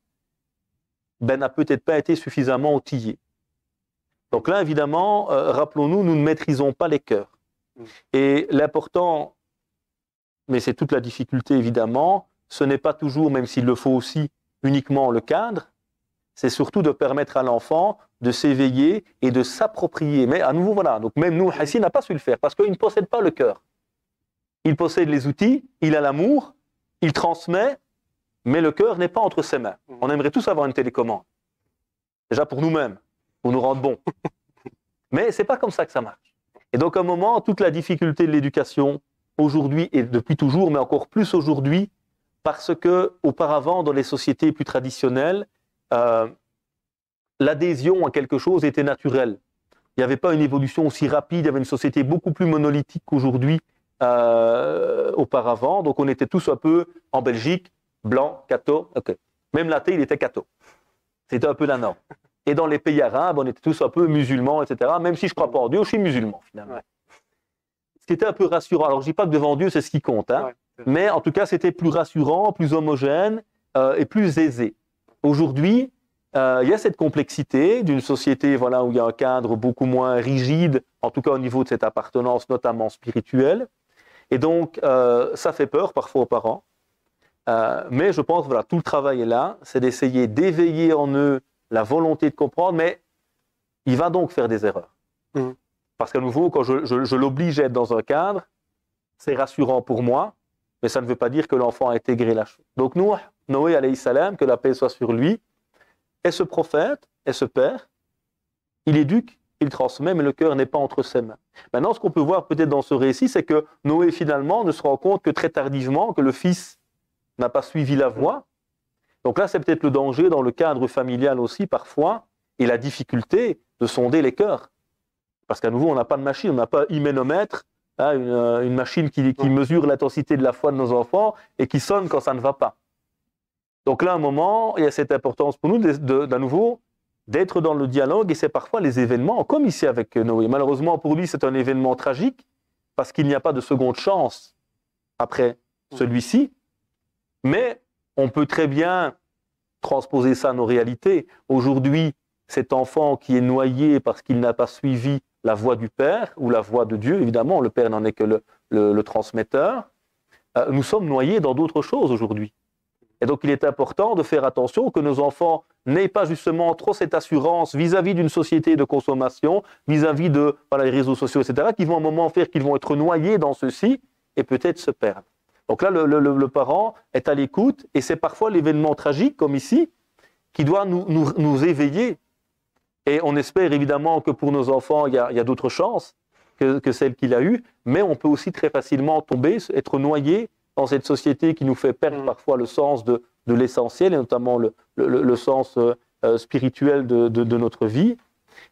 n'a peut-être pas été suffisamment outillé. Donc là, évidemment, rappelons-nous, nous ne maîtrisons pas les cœurs. Et l'important, mais c'est toute la difficulté évidemment, ce n'est pas toujours, même s'il le faut aussi, uniquement le cadre, c'est surtout de permettre à l'enfant de s'éveiller et de s'approprier. Mais à nouveau, voilà, donc même nous, Hassi n'a pas su le faire, parce qu'il ne possède pas le cœur. Il possède les outils, il a l'amour, il transmet, mais le cœur n'est pas entre ses mains. On aimerait tous avoir une télécommande. Déjà pour nous-mêmes, pour nous rendre bons. Mais c'est pas comme ça que ça marche. Et donc à un moment, toute la difficulté de l'éducation, aujourd'hui et depuis toujours, mais encore plus aujourd'hui, parce que auparavant, dans les sociétés plus traditionnelles, l'adhésion à quelque chose était naturelle. Il n'y avait pas une évolution aussi rapide, il y avait une société beaucoup plus monolithique qu'aujourd'hui auparavant. Donc on était tous un peu en Belgique, blanc, catho, ok. Même l'athée, il était catho. C'était un peu la norme. Et dans les pays arabes, on était tous un peu musulmans, etc. Même si je ne crois pas en Dieu, je suis musulman finalement. Ouais. Ce qui était un peu rassurant. Alors je ne dis pas que devant Dieu, c'est ce qui compte, hein. Ouais. Mais en tout cas, c'était plus rassurant, plus homogène et plus aisé. Aujourd'hui, il y a cette complexité d'une société voilà, où il y a un cadre beaucoup moins rigide, en tout cas au niveau de cette appartenance, notamment spirituelle. Et donc, ça fait peur parfois aux parents. Mais je pense que voilà, tout le travail est là, c'est d'essayer d'éveiller en eux la volonté de comprendre, mais il va donc faire des erreurs. Mmh. Parce qu'à nouveau, quand je l'oblige à être dans un cadre, c'est rassurant pour moi, mais ça ne veut pas dire que l'enfant a intégré la chose. Donc Noé alayhi salam, que la paix soit sur lui, est ce prophète, est ce père, il éduque, il transmet, mais le cœur n'est pas entre ses mains. Maintenant, ce qu'on peut voir peut-être dans ce récit, c'est que Noé finalement ne se rend compte que très tardivement que le fils n'a pas suivi la voie. Donc là, c'est peut-être le danger dans le cadre familial aussi parfois, et la difficulté de sonder les cœurs. Parce qu'à nouveau, on n'a pas de machine, on n'a pas hyménomètre, hein, une machine qui mesure l'intensité de la foi de nos enfants et qui sonne quand ça ne va pas. Donc là, à un moment, il y a cette importance pour nous, d'à nouveau, d'être dans le dialogue, et c'est parfois les événements, comme ici avec Noé. Malheureusement, pour lui, c'est un événement tragique, parce qu'il n'y a pas de seconde chance après celui-ci, mais on peut très bien transposer ça à nos réalités. Aujourd'hui, cet enfant qui est noyé parce qu'il n'a pas suivi la voie du Père, ou la voie de Dieu, évidemment, le Père n'en est que le transmetteur, nous sommes noyés dans d'autres choses aujourd'hui. Et donc, il est important de faire attention que nos enfants n'aient pas justement trop cette assurance vis-à-vis d'une société de consommation, vis-à-vis de les réseaux sociaux, etc., qui vont à un moment faire qu'ils vont être noyés dans ceci et peut-être se perdre. Donc là, le parent est à l'écoute et c'est parfois l'événement tragique, comme ici, qui doit nous éveiller. Et on espère évidemment que pour nos enfants, il y a d'autres chances que celles qu'il a eues, mais on peut aussi très facilement tomber, être noyé dans cette société qui nous fait perdre parfois le sens de l'essentiel, et notamment le sens spirituel de notre vie.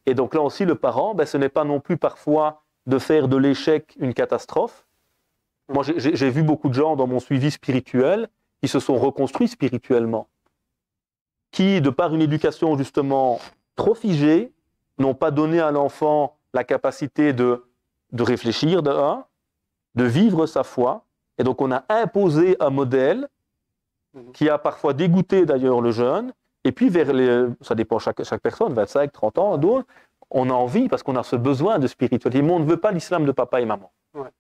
Et donc là aussi, le parent, ce n'est pas non plus parfois de faire de l'échec une catastrophe. Moi, j'ai vu beaucoup de gens dans mon suivi spirituel qui se sont reconstruits spirituellement, qui, de par une éducation justement trop figée, n'ont pas donné à l'enfant la capacité de réfléchir, de vivre sa foi. Et donc, on a imposé un modèle qui a parfois dégoûté d'ailleurs le jeune. Et puis, ça dépend chaque personne, 25, 30 ans, d'autres, on a envie parce qu'on a ce besoin de spiritualité. Mais on ne veut pas l'islam de papa et maman. Ouais.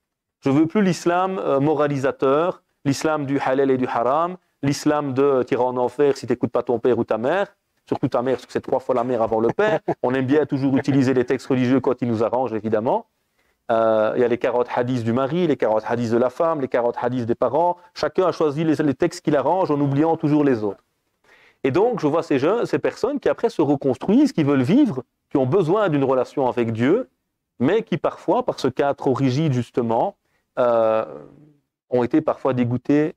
Je ne veux plus l'islam moralisateur, l'islam du halal et du haram, l'islam de tirer en enfer si tu n'écoutes pas ton père ou ta mère. Surtout ta mère, parce que c'est 3 fois la mère avant le père. On aime bien toujours utiliser les textes religieux quand ils nous arrangent, évidemment. Il y a les 40 hadiths du mari, les 40 hadiths de la femme, les 40 hadiths des parents. Chacun a choisi les textes qu'il arrange en oubliant toujours les autres. Et donc, je vois ces personnes qui après se reconstruisent, qui veulent vivre, qui ont besoin d'une relation avec Dieu, mais qui parfois, par ce cas trop rigide justement, ont été parfois dégoûtés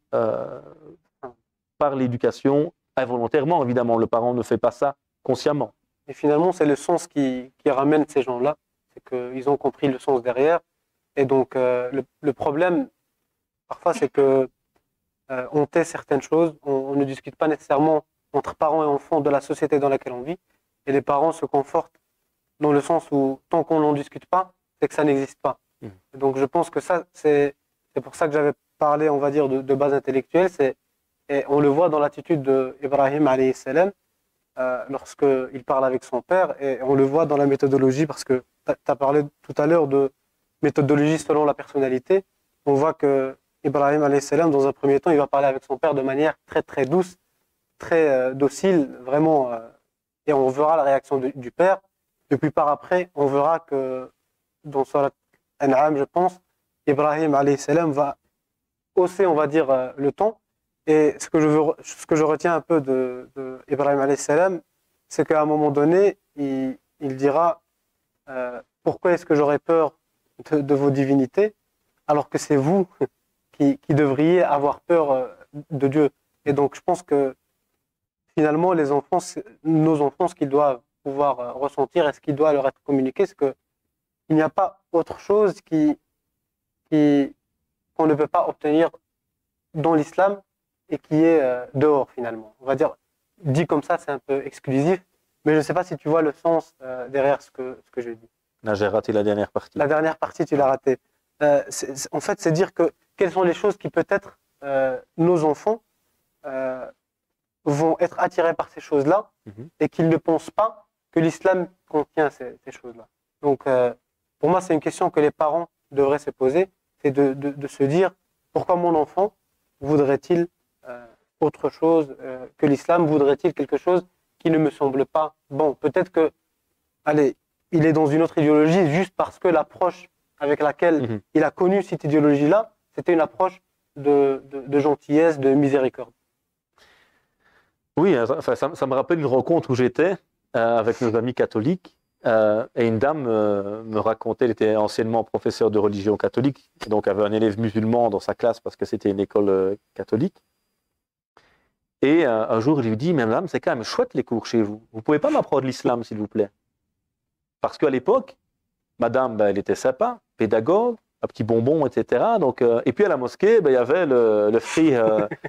par l'éducation involontairement. Évidemment, le parent ne fait pas ça consciemment. Et finalement, c'est le sens qui ramène ces gens-là. C'est qu'ils ont compris le sens derrière. Et donc, le problème, parfois, c'est que on tait certaines choses. On ne discute pas nécessairement entre parents et enfants de la société dans laquelle on vit. Et les parents se confortent dans le sens où, tant qu'on n'en discute pas, c'est que ça n'existe pas. Et donc, je pense que ça, c'est pour ça que j'avais parlé, on va dire, de base intellectuelle. Et on le voit dans l'attitude d'Ibrahim alayhi salam, lorsqu'il parle avec son père, et on le voit dans la méthodologie, parce que tu as parlé tout à l'heure de méthodologie selon la personnalité. On voit que Ibrahim alayhi salam, dans un premier temps, il va parler avec son père de manière très très douce, très docile, vraiment, et on verra la réaction du père. Et puis par après, on verra que dans Surat An'am, je pense, Ibrahim alayhi salam va hausser, on va dire, le ton. Et ce que je retiens un peu de Ibrahim alayhi salam, c'est qu'à un moment donné, il dira pourquoi est-ce que j'aurais peur de vos divinités, alors que c'est vous qui devriez avoir peur de Dieu. Et donc, je pense que finalement, nos enfants, ce qu'ils doivent pouvoir ressentir et ce qui doit leur être communiqué, c'est que il n'y a pas autre chose qu'on ne peut pas obtenir dans l'islam et qui est dehors finalement. On va dire, dit comme ça, c'est un peu exclusif, mais je ne sais pas si tu vois le sens derrière ce que je dis. Là, j'ai raté la dernière partie. La dernière partie, tu l'as ratée. En fait, c'est dire que quelles sont les choses qui peut-être nos enfants vont être attirés par ces choses-là et qu'ils ne pensent pas que l'islam contient ces choses-là. Donc, pour moi, c'est une question que les parents devraient se poser, c'est de se dire pourquoi mon enfant voudrait-il autre chose que l'islam, voudrait-il quelque chose qui ne me semble pas bon. Peut-être que, allez, il est dans une autre idéologie juste parce que l'approche avec laquelle il a connu cette idéologie-là, c'était une approche de gentillesse, de miséricorde. Oui, enfin, ça me rappelle une rencontre où j'étais avec nos amis catholiques et une dame me racontait, elle était anciennement professeure de religion catholique, donc avait un élève musulman dans sa classe parce que c'était une école catholique. Et un jour, je lui dis, mais madame, c'est quand même chouette les cours chez vous. Vous pouvez pas m'apprendre l'islam, s'il vous plaît? Parce qu'à l'époque, madame, elle était sympa, pédagogue, un petit bonbon, etc. Donc, et puis à la mosquée, il y avait le free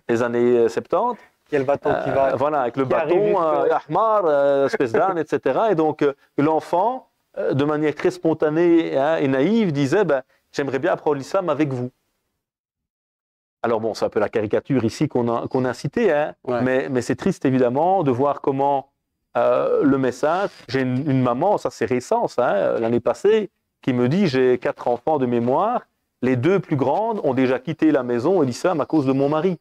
des années 70. Il y a le bâton qui va. Voilà, avec le bâton, ahmar, espèce d'âne, etc. Et donc, l'enfant, de manière très spontanée et naïve, disait, j'aimerais bien apprendre l'islam avec vous. Alors bon, c'est un peu la caricature ici qu'on a citée, hein, ouais. mais c'est triste évidemment de voir comment le message. J'ai une maman, ça c'est récent, ça, l'année passée, qui me dit j'ai 4 enfants de mémoire, les 2 plus grandes ont déjà quitté la maison et l'islam à cause de mon mari.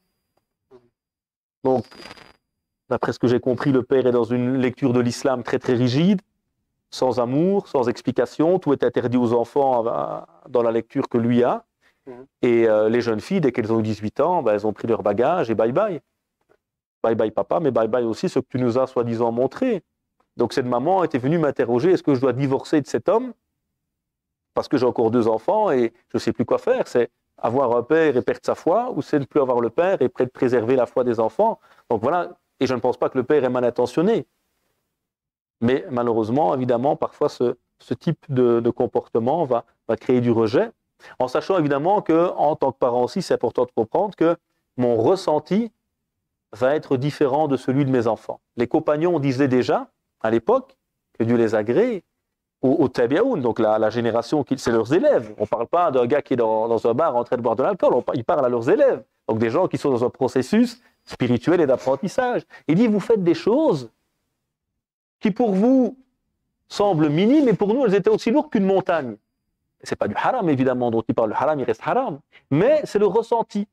Donc, d'après ce que j'ai compris, le père est dans une lecture de l'islam très très rigide, sans amour, sans explication, tout est interdit aux enfants dans la lecture que lui a. Et les jeunes filles, dès qu'elles ont eu 18 ans, elles ont pris leur bagage et bye bye. Bye bye papa, mais bye bye aussi ce que tu nous as soi-disant montré. Donc cette maman était venue m'interroger, est-ce que je dois divorcer de cet homme parce que j'ai encore 2 enfants et je ne sais plus quoi faire. C'est avoir un père et perdre sa foi, ou c'est ne plus avoir le père et préserver la foi des enfants. Donc voilà, et je ne pense pas que le père est mal intentionné. Mais malheureusement, évidemment, parfois ce type de comportement va créer du rejet. En sachant évidemment que, en tant que parent aussi, c'est important de comprendre que mon ressenti va être différent de celui de mes enfants. Les compagnons disaient déjà, à l'époque, que Dieu les agrée, au tabi'oun, donc la génération, c'est leurs élèves. On ne parle pas d'un gars qui est dans un bar en train de boire de l'alcool, ils parlent à leurs élèves. Donc des gens qui sont dans un processus spirituel et d'apprentissage. Il dit, vous faites des choses qui pour vous semblent minimes, mais pour nous, elles étaient aussi lourdes qu'une montagne. C'est pas du haram, évidemment, dont il parle. Le haram, il reste haram. Mais c'est le ressenti.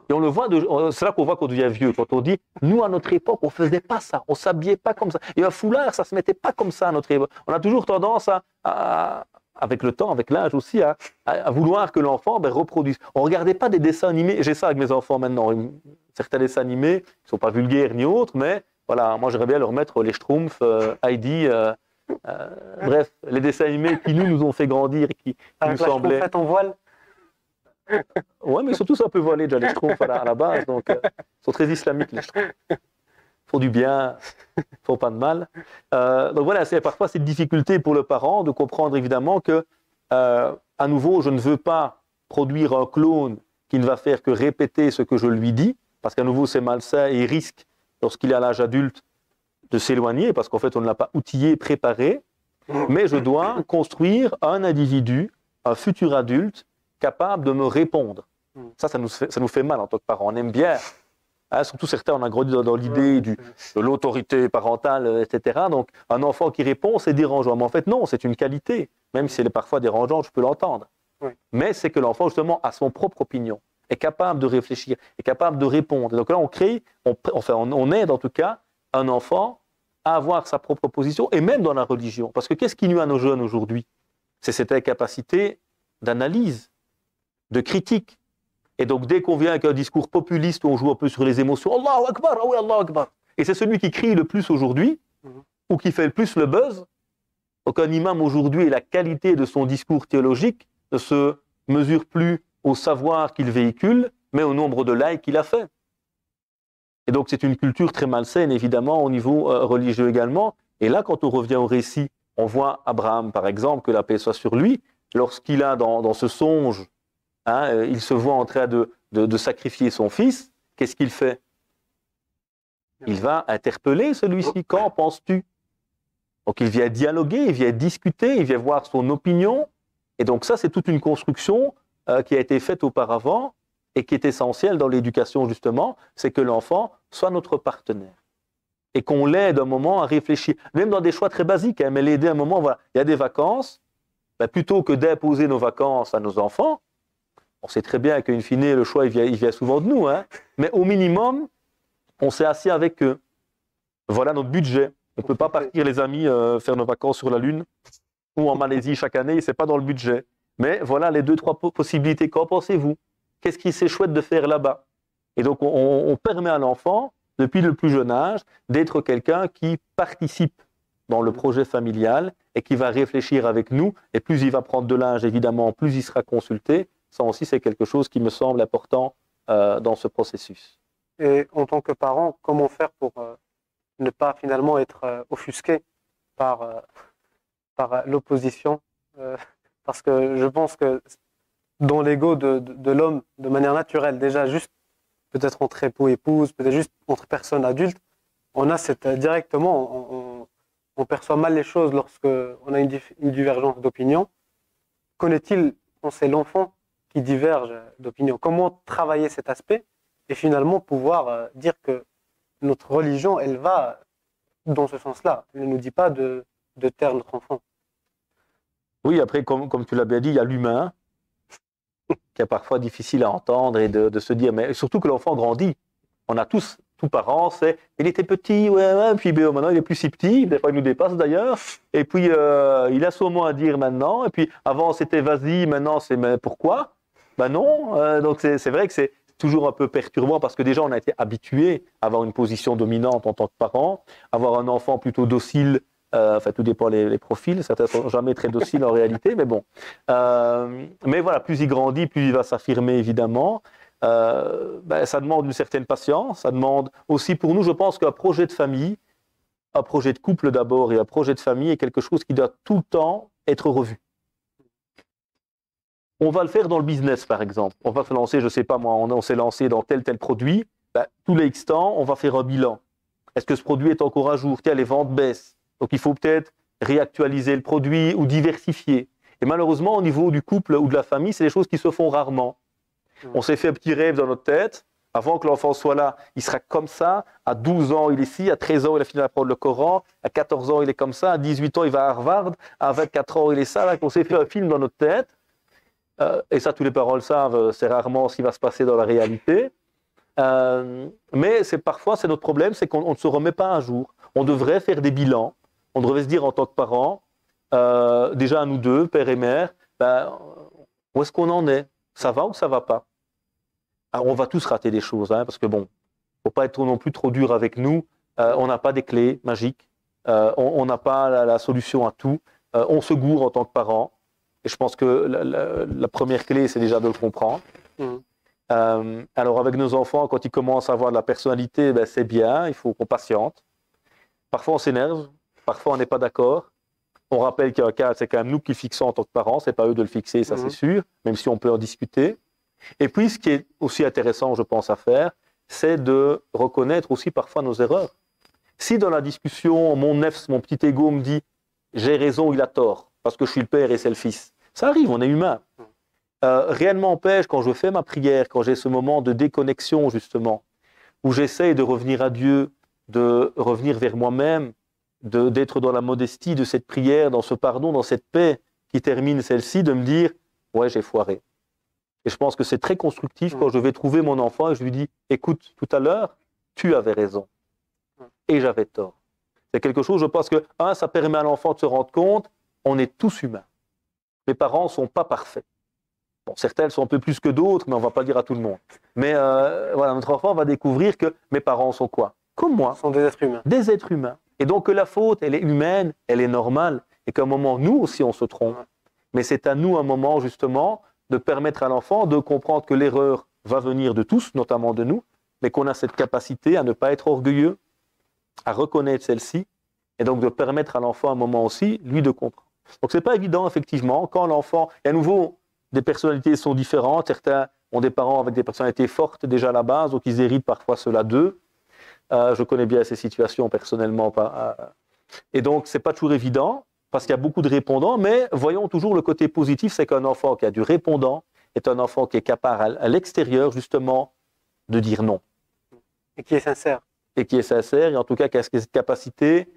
Et on le voit, c'est là qu'on voit qu'on devient vieux. Quand on dit, nous, à notre époque, on faisait pas ça. On s'habillait pas comme ça. Et un foulard, ça se mettait pas comme ça à notre époque. On a toujours tendance avec le temps, avec l'âge aussi, à vouloir que l'enfant reproduise. On regardait pas des dessins animés. J'ai ça avec mes enfants maintenant. Certains dessins animés, qui sont pas vulgaires ni autres, mais voilà, moi, j'aimerais bien leur mettre les Schtroumpfs, Heidi, bref, les dessins animés qui nous ont fait grandir et qui nous semblaient. Avec en voile. Ouais, mais surtout ça peut voler déjà les Schtroumpfs à la base, donc ils sont très islamiques les Schtroumpfs. Ils font du bien, ils font pas de mal. Donc voilà, c'est parfois cette difficulté pour le parent de comprendre évidemment que à nouveau, je ne veux pas produire un clone qui ne va faire que répéter ce que je lui dis, parce qu'à nouveau c'est malsain et il risque, lorsqu'il est à l'âge adulte, de s'éloigner, parce qu'en fait on ne l'a pas outillé, préparé, mais je dois construire un individu, un futur adulte, capable de me répondre. Ça nous fait mal en tant que parents. On aime bien, hein, surtout certains, on a grandi dans l'idée de l'autorité parentale, etc. Donc un enfant qui répond, c'est dérangeant. Mais en fait non, c'est une qualité, même si elle est parfois dérangeante, je peux l'entendre. Oui. Mais c'est que l'enfant justement a son propre opinion, est capable de réfléchir, est capable de répondre. Et donc là on crée, on aide en tout cas un enfant à avoir sa propre position, et même dans la religion. Parce que qu'est-ce qui nuit à nos jeunes aujourd'hui? C'est cette incapacité d'analyse, de critique. Et donc dès qu'on vient avec un discours populiste où on joue un peu sur les émotions, Allahu Akbar, ah oui, Allahu Akbar. Et c'est celui qui crie le plus aujourd'hui, ou qui fait le plus le buzz. Donc un imam aujourd'hui, et la qualité de son discours théologique ne se mesure plus au savoir qu'il véhicule, mais au nombre de likes qu'il a fait. Et donc c'est une culture très malsaine, évidemment, au niveau religieux également. Et là, quand on revient au récit, on voit Abraham, par exemple, que la paix soit sur lui, lorsqu'il a dans ce songe, il se voit en train de sacrifier son fils, qu'est-ce qu'il fait? Il va interpeller celui-ci. Qu'en penses-tu? Donc il vient dialoguer, il vient discuter, il vient voir son opinion. Et donc ça, c'est toute une construction qui a été faite auparavant et qui est essentielle dans l'éducation, justement, c'est que l'enfant soit notre partenaire. Et qu'on l'aide un moment à réfléchir, même dans des choix très basiques, mais l'aider un moment, voilà, il y a des vacances, plutôt que d'imposer nos vacances à nos enfants, on sait très bien qu'in fine, le choix, il vient souvent de nous, mais au minimum, on s'est assis avec eux. Voilà notre budget. On ne peut pas partir, les amis, faire nos vacances sur la Lune ou en Malaisie chaque année, c'est pas dans le budget. Mais voilà les 2-3 possibilités. Qu'en pensez-vous? Qu'est-ce qui c'est chouette de faire là-bas? Et donc, on permet à l'enfant, depuis le plus jeune âge, d'être quelqu'un qui participe dans le projet familial et qui va réfléchir avec nous. Et plus il va prendre de l'âge, évidemment, plus il sera consulté. Ça aussi, c'est quelque chose qui me semble important dans ce processus. Et en tant que parent, comment faire pour ne pas finalement être offusqué par l'opposition parce que je pense que dans l'ego de l'homme, de manière naturelle, déjà juste peut-être entre époux-épouse, peut-être juste entre personnes adultes, on a directement, on perçoit mal les choses lorsque on a une divergence d'opinion. Qu'en est-il quand c'est l'enfant qui diverge d'opinion? Comment travailler cet aspect et finalement pouvoir dire que notre religion, elle va dans ce sens-là. Elle ne nous dit pas de taire notre enfant. Oui, après, comme tu l'as bien dit, il y a l'humain qui est parfois difficile à entendre et de se dire, mais surtout que l'enfant grandit. On a tous, tout parents, il était petit, ouais, puis maintenant il est plus si petit, des fois il nous dépasse d'ailleurs, et puis il a son mot à dire maintenant, et puis avant c'était vas-y, maintenant c'est mais pourquoi? Ben non, donc c'est vrai que c'est toujours un peu perturbant parce que déjà on a été habitué à avoir une position dominante en tant que parent, avoir un enfant plutôt docile, enfin tout dépend les profils, certains sont jamais très dociles en réalité, mais bon. Mais voilà, plus il grandit, plus il va s'affirmer évidemment. Ça demande une certaine patience, ça demande aussi pour nous, je pense qu'un projet de famille, un projet de couple d'abord et un projet de famille est quelque chose qui doit tout le temps être revu. On va le faire dans le business, par exemple. On va se lancer, je sais pas moi, on s'est lancé dans tel produit. Tous les X temps, on va faire un bilan. Est-ce que ce produit est encore à jour? Tiens, les ventes baissent. Donc, il faut peut-être réactualiser le produit ou diversifier. Et malheureusement, au niveau du couple ou de la famille, c'est des choses qui se font rarement. On s'est fait un petit rêve dans notre tête. Avant que l'enfant soit là, il sera comme ça. À 12 ans, il est ici. À 13 ans, il a fini d'apprendre le Coran. À 14 ans, il est comme ça. À 18 ans, il va à Harvard. À 24 ans, il est ça. Là, on s'est fait un film dans notre tête. Et ça, tous les parents le savent, c'est rarement ce qui va se passer dans la réalité. Mais parfois, c'est notre problème, c'est qu'on ne se remet pas un jour. On devrait faire des bilans. On devrait se dire en tant que parents, déjà à nous deux, père et mère, où est-ce qu'on en est? Ça va ou ça va pas? Alors, on va tous rater des choses, parce que bon, faut pas être non plus trop dur avec nous. On n'a pas des clés magiques. On n'a pas la solution à tout. On se gourre en tant que parents. Et je pense que la première clé, c'est déjà de le comprendre. Alors avec nos enfants, quand ils commencent à avoir de la personnalité, c'est bien, il faut qu'on patiente. Parfois on s'énerve, parfois on n'est pas d'accord. On rappelle qu'il y a un cas, c'est quand même nous qui le fixons en tant que parents, c'est pas eux de le fixer, ça c'est sûr, même si on peut en discuter. Et puis ce qui est aussi intéressant, je pense, à faire, c'est de reconnaître aussi parfois nos erreurs. Si dans la discussion, mon nefs, mon petit ego me dit « j'ai raison, il a tort », parce que je suis le père et c'est le fils. Ça arrive, on est humain. Rien ne m'empêche, quand je fais ma prière, quand j'ai ce moment de déconnexion, justement, où j'essaye de revenir à Dieu, de revenir vers moi-même, d'être dans la modestie de cette prière, dans ce pardon, dans cette paix qui termine celle-ci, de me dire « ouais, j'ai foiré ». Et je pense que c'est très constructif quand je vais trouver mon enfant et je lui dis « écoute, tout à l'heure, tu avais raison et j'avais tort ». C'est quelque chose, je pense que, ça permet à l'enfant de se rendre compte, on est tous humains. Les parents ne sont pas parfaits. Bon, certains sont un peu plus que d'autres, mais on ne va pas le dire à tout le monde. Mais voilà, notre enfant va découvrir que mes parents sont quoi? Comme moi. Ce sont des êtres humains. Des êtres humains. Et donc que la faute, elle est humaine, elle est normale, et qu'à un moment, nous aussi, on se trompe. Mais c'est à nous, un moment, justement, de permettre à l'enfant de comprendre que l'erreur va venir de tous, notamment de nous, mais qu'on a cette capacité à ne pas être orgueilleux, à reconnaître celle-ci, et donc de permettre à l'enfant à un moment aussi, lui, de comprendre. Donc c'est pas évident, effectivement, quand l'enfant, et à nouveau, des personnalités sont différentes, certains ont des parents avec des personnalités fortes déjà à la base, donc ils héritent parfois cela d'eux. Je connais bien ces situations personnellement, et donc c'est pas toujours évident, parce qu'il y a beaucoup de répondants, mais voyons toujours le côté positif, c'est qu'un enfant qui a du répondant est un enfant qui est capable à l'extérieur, justement, de dire non. Et qui est sincère. Et qui est sincère, et en tout cas qui a cette capacité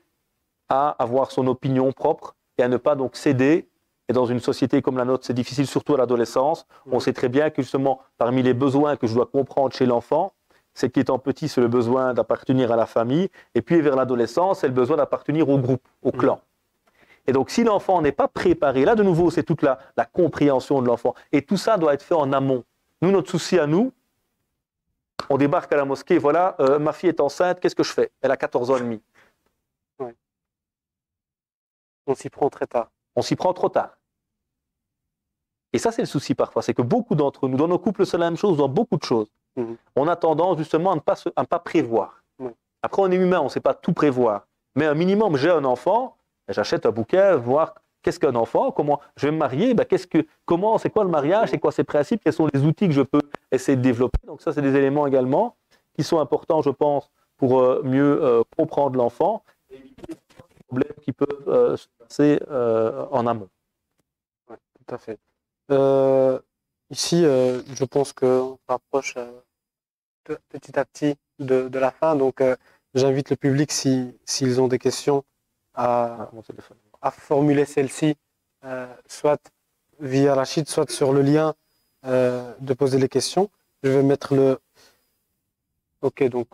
à avoir son opinion propre et à ne pas donc céder. Et dans une société comme la nôtre, c'est difficile, surtout à l'adolescence. On sait très bien que justement, parmi les besoins que je dois comprendre chez l'enfant, c'est qu'étant petit, c'est le besoin d'appartenir à la famille, et puis vers l'adolescence, c'est le besoin d'appartenir au groupe, au clan. Et donc, si l'enfant n'est pas préparé, là de nouveau, c'est toute la compréhension de l'enfant. Et tout ça doit être fait en amont. Nous, notre souci à nous, on débarque à la mosquée, voilà, ma fille est enceinte, qu'est-ce que je fais? Elle a 14 ans et demi. Ouais. On s'y prend très tard. On s'y prend trop tard. Et ça, c'est le souci parfois, c'est que beaucoup d'entre nous, dans nos couples, c'est la même chose, dans beaucoup de choses. On a tendance justement à ne pas prévoir. Après, on est humain, on ne sait pas tout prévoir. Mais un minimum, j'ai un enfant, j'achète un bouquin, voir qu'est-ce qu'un enfant, comment je vais me marier, comment, c'est quoi le mariage, c'est quoi ses principes, quels sont les outils que je peux essayer de développer. Donc ça, c'est des éléments également qui sont importants, je pense, pour mieux comprendre l'enfant et éviter les problèmes qui peuvent se passer en amont. Oui, tout à fait. Ici, je pense qu'on rapproche petit à petit de la fin. Donc, j'invite le public, s'ils ont des questions, à formuler celles-ci, soit via Rachid, soit sur le lien de poser les questions. Je vais mettre le... Ok, donc...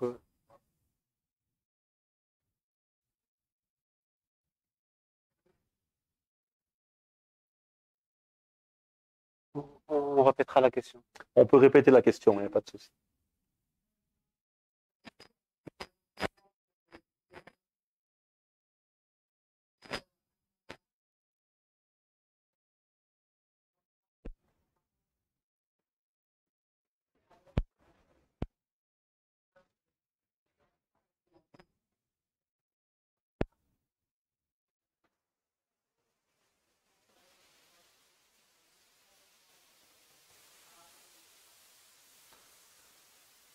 On répétera la question. On peut répéter la question, il n'y a pas de souci.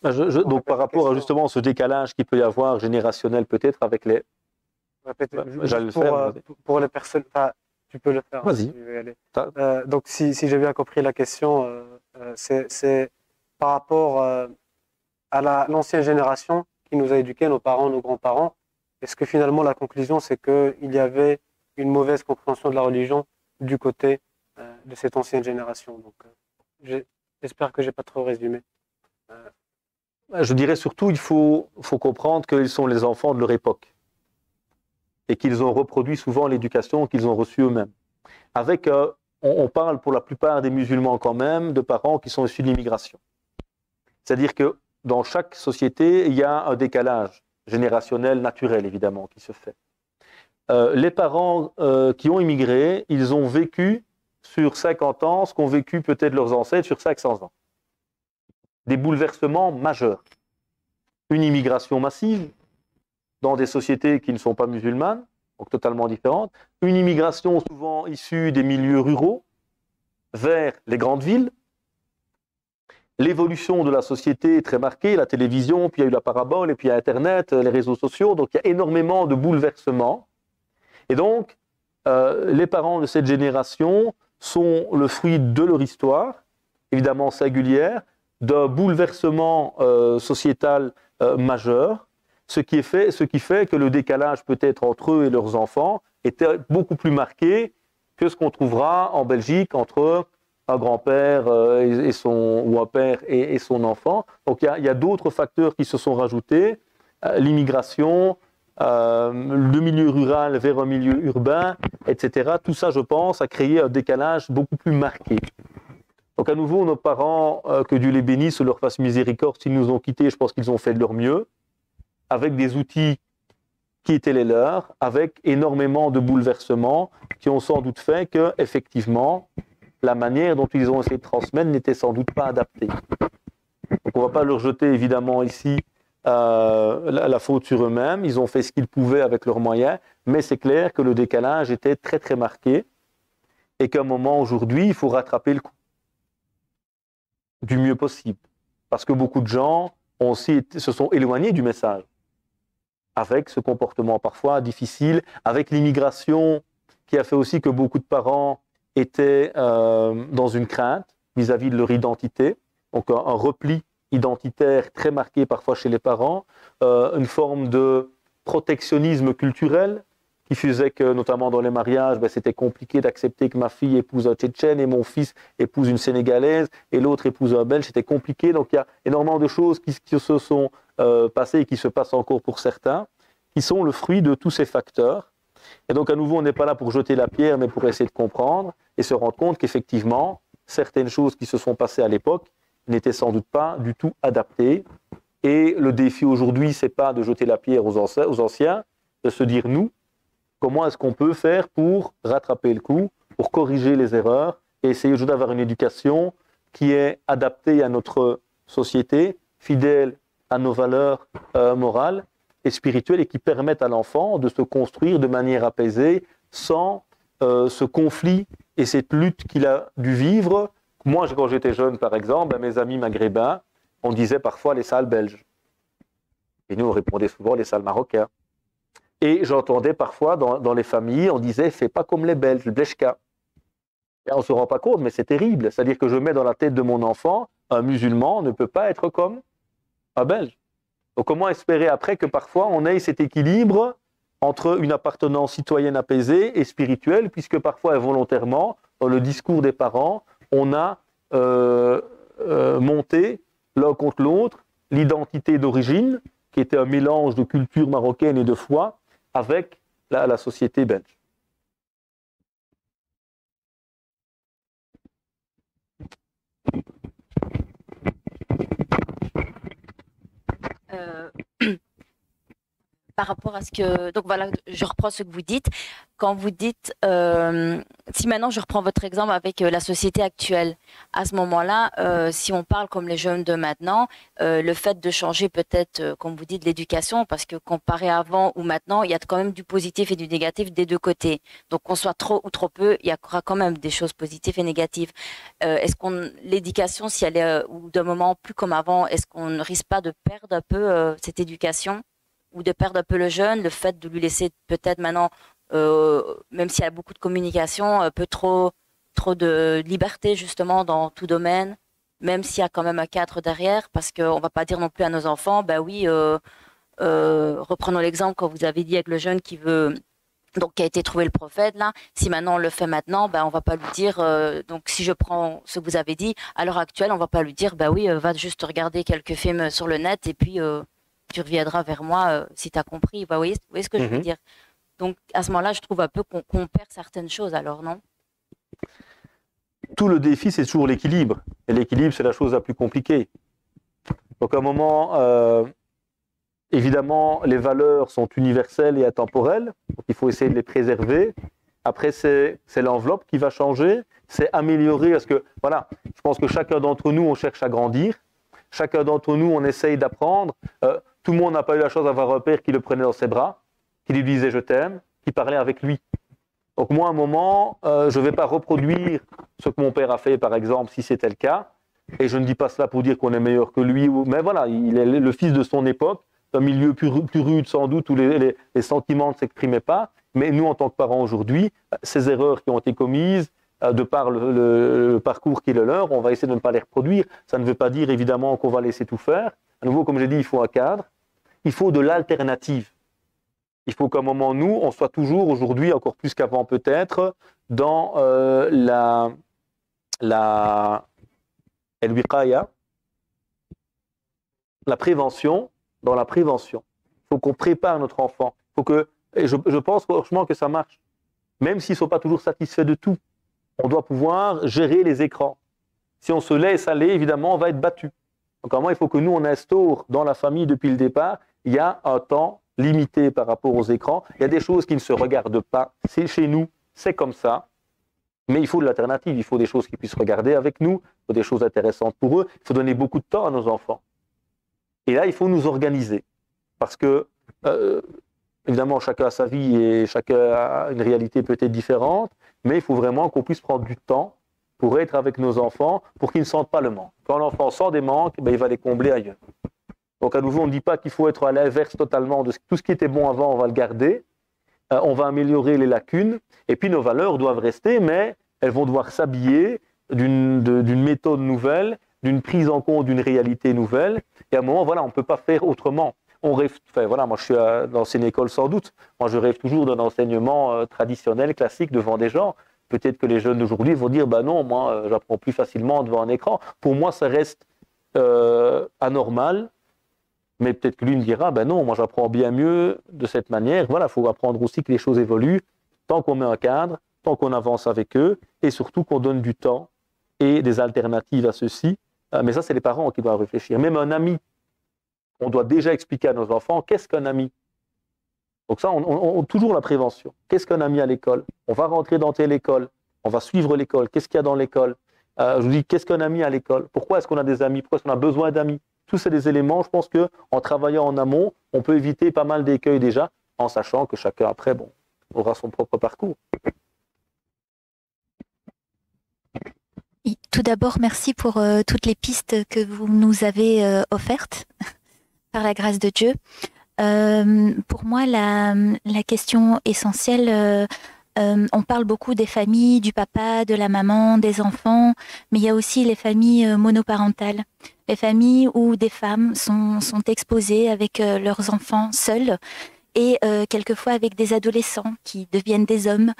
Donc par rapport à justement ce décalage qu'il peut y avoir générationnel peut-être avec les... J'allais le faire. Pour les personnes... Enfin, tu peux le faire. Vas-y. Donc si j'ai bien compris la question, c'est par rapport à l'ancienne génération qui nous a éduqués, nos parents, nos grands-parents. Est-ce que finalement la conclusion c'est qu'il y avait une mauvaise compréhension de la religion du côté de cette ancienne génération? Donc j'espère que j'ai pas trop résumé. Je dirais surtout, il faut comprendre qu'ils sont les enfants de leur époque et qu'ils ont reproduit souvent l'éducation qu'ils ont reçue eux-mêmes. Avec, on parle pour la plupart des musulmans quand même de parents qui sont issus de l'immigration. C'est-à-dire que dans chaque société, il y a un décalage générationnel naturel évidemment qui se fait. Les parents qui ont immigré, ils ont vécu sur 50 ans ce qu'ont vécu peut-être leurs ancêtres sur 500 ans. Des bouleversements majeurs. Une immigration massive dans des sociétés qui ne sont pas musulmanes, donc totalement différentes. Une immigration souvent issue des milieux ruraux vers les grandes villes. L'évolution de la société est très marquée, la télévision, puis il y a eu la parabole, et puis il y a Internet, les réseaux sociaux, donc il y a énormément de bouleversements. Et donc, les parents de cette génération sont le fruit de leur histoire, évidemment singulière, d'un bouleversement sociétal majeur, ce qui fait que le décalage peut-être entre eux et leurs enfants était beaucoup plus marqué que ce qu'on trouvera en Belgique entre un grand-père ou un père et son enfant. Donc il y a d'autres facteurs qui se sont rajoutés, l'immigration, le milieu rural vers un milieu urbain, etc. Tout ça, je pense, a créé un décalage beaucoup plus marqué. Donc à nouveau, nos parents, que Dieu les bénisse, leur fasse miséricorde, s'ils nous ont quittés, je pense qu'ils ont fait de leur mieux, avec des outils qui étaient les leurs, avec énormément de bouleversements qui ont sans doute fait que, effectivement, la manière dont ils ont essayé de transmettre n'était sans doute pas adaptée. Donc on ne va pas leur jeter évidemment ici la faute sur eux-mêmes. Ils ont fait ce qu'ils pouvaient avec leurs moyens, mais c'est clair que le décalage était très très marqué et qu'à un moment aujourd'hui, il faut rattraper le coup du mieux possible. Parce que beaucoup de gens ont aussi se sont éloignés du message avec ce comportement parfois difficile, avec l'immigration qui a fait aussi que beaucoup de parents étaient dans une crainte vis-à-vis de leur identité, donc un repli identitaire très marqué parfois chez les parents, une forme de protectionnisme culturel qui faisait que, notamment dans les mariages, c'était compliqué d'accepter que ma fille épouse un Tchétchène et mon fils épouse une Sénégalaise et l'autre épouse un Belge. C'était compliqué. Donc il y a énormément de choses qui se sont passées et qui se passent encore pour certains, qui sont le fruit de tous ces facteurs. Et donc à nouveau, on n'est pas là pour jeter la pierre, mais pour essayer de comprendre et se rendre compte qu'effectivement, certaines choses qui se sont passées à l'époque n'étaient sans doute pas du tout adaptées. Et le défi aujourd'hui, c'est pas de jeter la pierre aux anciens, de se dire nous, comment est-ce qu'on peut faire pour rattraper le coup, pour corriger les erreurs et essayer d'avoir une éducation qui est adaptée à notre société, fidèle à nos valeurs morales et spirituelles et qui permettent à l'enfant de se construire de manière apaisée sans ce conflit et cette lutte qu'il a dû vivre. Moi, quand j'étais jeune, par exemple, à mes amis maghrébins, on disait parfois les sales belges. Et nous, on répondait souvent les sales marocains. Et j'entendais parfois dans les familles, on disait, fais pas comme les Belges, le bleshka. Et on se rend pas compte, mais c'est terrible. C'est-à-dire que je mets dans la tête de mon enfant, un musulman ne peut pas être comme un Belge. Donc comment espérer après que parfois on ait cet équilibre entre une appartenance citoyenne apaisée et spirituelle, puisque parfois involontairement, dans le discours des parents, on a monté l'un contre l'autre l'identité d'origine, qui était un mélange de culture marocaine et de foi, avec la société belge. Par rapport à ce que... Donc voilà, je reprends ce que vous dites. Quand vous dites, si maintenant je reprends votre exemple avec la société actuelle, à ce moment-là, si on parle comme les jeunes de maintenant, le fait de changer peut-être, comme vous dites, l'éducation, parce que comparé à avant ou maintenant, il y a quand même du positif et du négatif des deux côtés. Donc qu'on soit trop ou trop peu, il y aura quand même des choses positives et négatives. Est-ce qu'on l'éducation, si elle est ou d'un moment plus comme avant, est-ce qu'on ne risque pas de perdre un peu cette éducation? Ou de perdre un peu le jeune, le fait de lui laisser peut-être maintenant, même s'il y a beaucoup de communication, un peu trop de liberté justement dans tout domaine, même s'il y a quand même un cadre derrière, parce qu'on va pas dire non plus à nos enfants, ben oui, reprenons l'exemple que vous avez dit avec le jeune qui veut, donc qui a été trouvé le prophète là, si maintenant on le fait maintenant, ben on va pas lui dire, donc si je prends ce que vous avez dit, à l'heure actuelle, on va pas lui dire, ben oui, va juste regarder quelques films sur le net et puis tu reviendras vers moi si tu as compris. Vous voyez ce que je veux dire? Donc, à ce moment-là, je trouve un peu qu'on perd certaines choses, alors, non? Tout le défi, c'est toujours l'équilibre. Et l'équilibre, c'est la chose la plus compliquée. Donc, à un moment, évidemment, les valeurs sont universelles et intemporelles. Donc, il faut essayer de les préserver. Après, c'est l'enveloppe qui va changer. C'est améliorer. Parce que, voilà, je pense que chacun d'entre nous, on cherche à grandir. Chacun d'entre nous, on essaye d'apprendre. Tout le monde n'a pas eu la chance d'avoir un père qui le prenait dans ses bras, qui lui disait « je t'aime », qui parlait avec lui. Donc moi, à un moment, je ne vais pas reproduire ce que mon père a fait, par exemple, si c'était le cas. Et je ne dis pas cela pour dire qu'on est meilleur que lui. Mais voilà, il est le fils de son époque, d'un milieu plus rude sans doute, où les sentiments ne s'exprimaient pas. Mais nous, en tant que parents aujourd'hui, ces erreurs qui ont été commises, de par le parcours qui est le leur, on va essayer de ne pas les reproduire. Ça ne veut pas dire évidemment qu'on va laisser tout faire. À nouveau, comme j'ai dit, il faut un cadre, il faut de l'alternative. Il faut qu'à un moment, nous, on soit toujours aujourd'hui, encore plus qu'avant peut-être, dans la prévention, dans la prévention. Il faut qu'on prépare notre enfant. Et je pense franchement que ça marche. Même s'ils ne sont pas toujours satisfaits de tout, on doit pouvoir gérer les écrans. Si on se laisse aller, évidemment, on va être battu. Donc, il faut que nous, on instaure dans la famille depuis le départ, il y a un temps limité par rapport aux écrans. Il y a des choses qui ne se regardent pas. C'est chez nous, c'est comme ça. Mais il faut de l'alternative, il faut des choses qu'ils puissent regarder avec nous, il faut des choses intéressantes pour eux, il faut donner beaucoup de temps à nos enfants. Et là, il faut nous organiser. Parce que, évidemment, chacun a sa vie et chacun a une réalité peut-être différente, mais il faut vraiment qu'on puisse prendre du temps pour être avec nos enfants, pour qu'ils ne sentent pas le manque. Quand l'enfant sent des manques, ben, il va les combler ailleurs. Donc à nouveau, on ne dit pas qu'il faut être à l'inverse totalement de tout ce qui était bon avant, on va le garder, on va améliorer les lacunes, et puis nos valeurs doivent rester, mais elles vont devoir s'habiller d'une méthode nouvelle, d'une prise en compte d'une réalité nouvelle, et à un moment, voilà, on ne peut pas faire autrement. On rêve, enfin voilà, moi je suis dans l'ancienne école sans doute, moi je rêve toujours d'un enseignement traditionnel, classique, devant des gens. Peut-être que les jeunes d'aujourd'hui vont dire, bah non, moi j'apprends plus facilement devant un écran. Pour moi, ça reste anormal. Mais peut-être que lui me dira, ben non, moi j'apprends bien mieux de cette manière. Voilà, il faut apprendre aussi que les choses évoluent, tant qu'on met un cadre, tant qu'on avance avec eux, et surtout qu'on donne du temps et des alternatives à ceci. Mais ça, c'est les parents qui doivent réfléchir. Même un ami, on doit déjà expliquer à nos enfants qu'est-ce qu'un ami. Donc ça, on toujours la prévention. Qu'est-ce qu'un ami à l'école? On va rentrer dans telle école, on va suivre l'école. Qu'est-ce qu'il y a dans l'école? Je vous dis, qu'est-ce qu'un ami à l'école? Pourquoi est-ce qu'on a des amis? Pourquoi est-ce qu'on a besoin d'amis? Tous ces des éléments, je pense qu'en travaillant en amont, on peut éviter pas mal d'écueils déjà, en sachant que chacun après, bon, aura son propre parcours. Tout d'abord, merci pour toutes les pistes que vous nous avez offertes, par la grâce de Dieu. Pour moi, la question essentielle, on parle beaucoup des familles, du papa, de la maman, des enfants, mais il y a aussi les familles monoparentales. Les familles où des femmes sont exposées avec leurs enfants seuls et quelquefois avec des adolescents qui deviennent des hommes.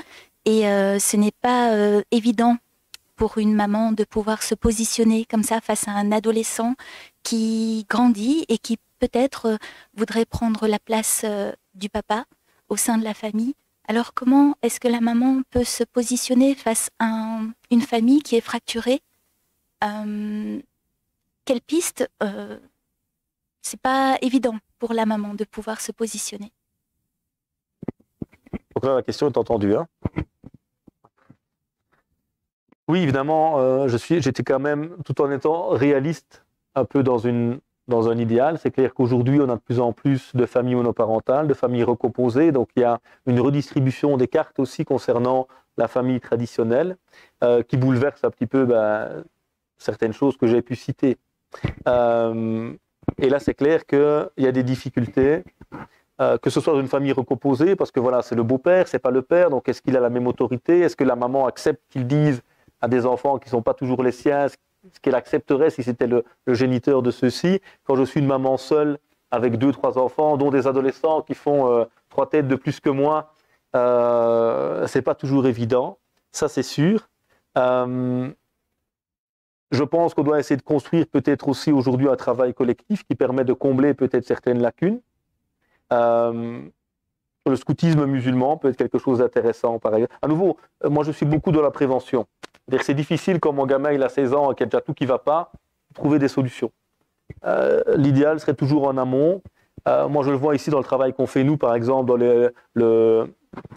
Et ce n'est pas évident pour une maman de pouvoir se positionner comme ça face à un adolescent qui grandit et qui peut-être voudrait prendre la place du papa au sein de la famille. Alors comment est-ce que la maman peut se positionner face à une famille qui est fracturée? Quelle piste? C'est pas évident pour la maman de pouvoir se positionner. Donc là, la question est entendue. Hein. Oui, évidemment, j'étais quand même, tout en étant réaliste, un peu dans un idéal. C'est clair qu'aujourd'hui, on a de plus en plus de familles monoparentales, de familles recomposées. Donc, il y a une redistribution des cartes aussi concernant la famille traditionnelle qui bouleverse un petit peu certaines choses que j'ai pu citer. Et là, c'est clair qu'il y a des difficultés, que ce soit dans une famille recomposée, parce que voilà, c'est le beau-père, c'est pas le père. Donc, est-ce qu'il a la même autorité? Est-ce que la maman accepte qu'il dise à des enfants qui ne sont pas toujours les siens ce qu'elle accepterait si c'était le géniteur de ceux-ci? Quand je suis une maman seule avec 2-3 enfants, dont des adolescents qui font 3 têtes de plus que moi, c'est pas toujours évident, ça c'est sûr. Je pense qu'on doit essayer de construire peut-être aussi aujourd'hui un travail collectif qui permet de combler peut-être certaines lacunes. Le scoutisme musulman peut être quelque chose d'intéressant par ailleurs. À nouveau, moi je suis beaucoup dans la prévention. C'est difficile quand mon gamin il a 16 ans et qu'il y a déjà tout qui ne va pas, trouver des solutions. L'idéal serait toujours en amont. Moi je le vois ici dans le travail qu'on fait nous, par exemple, dans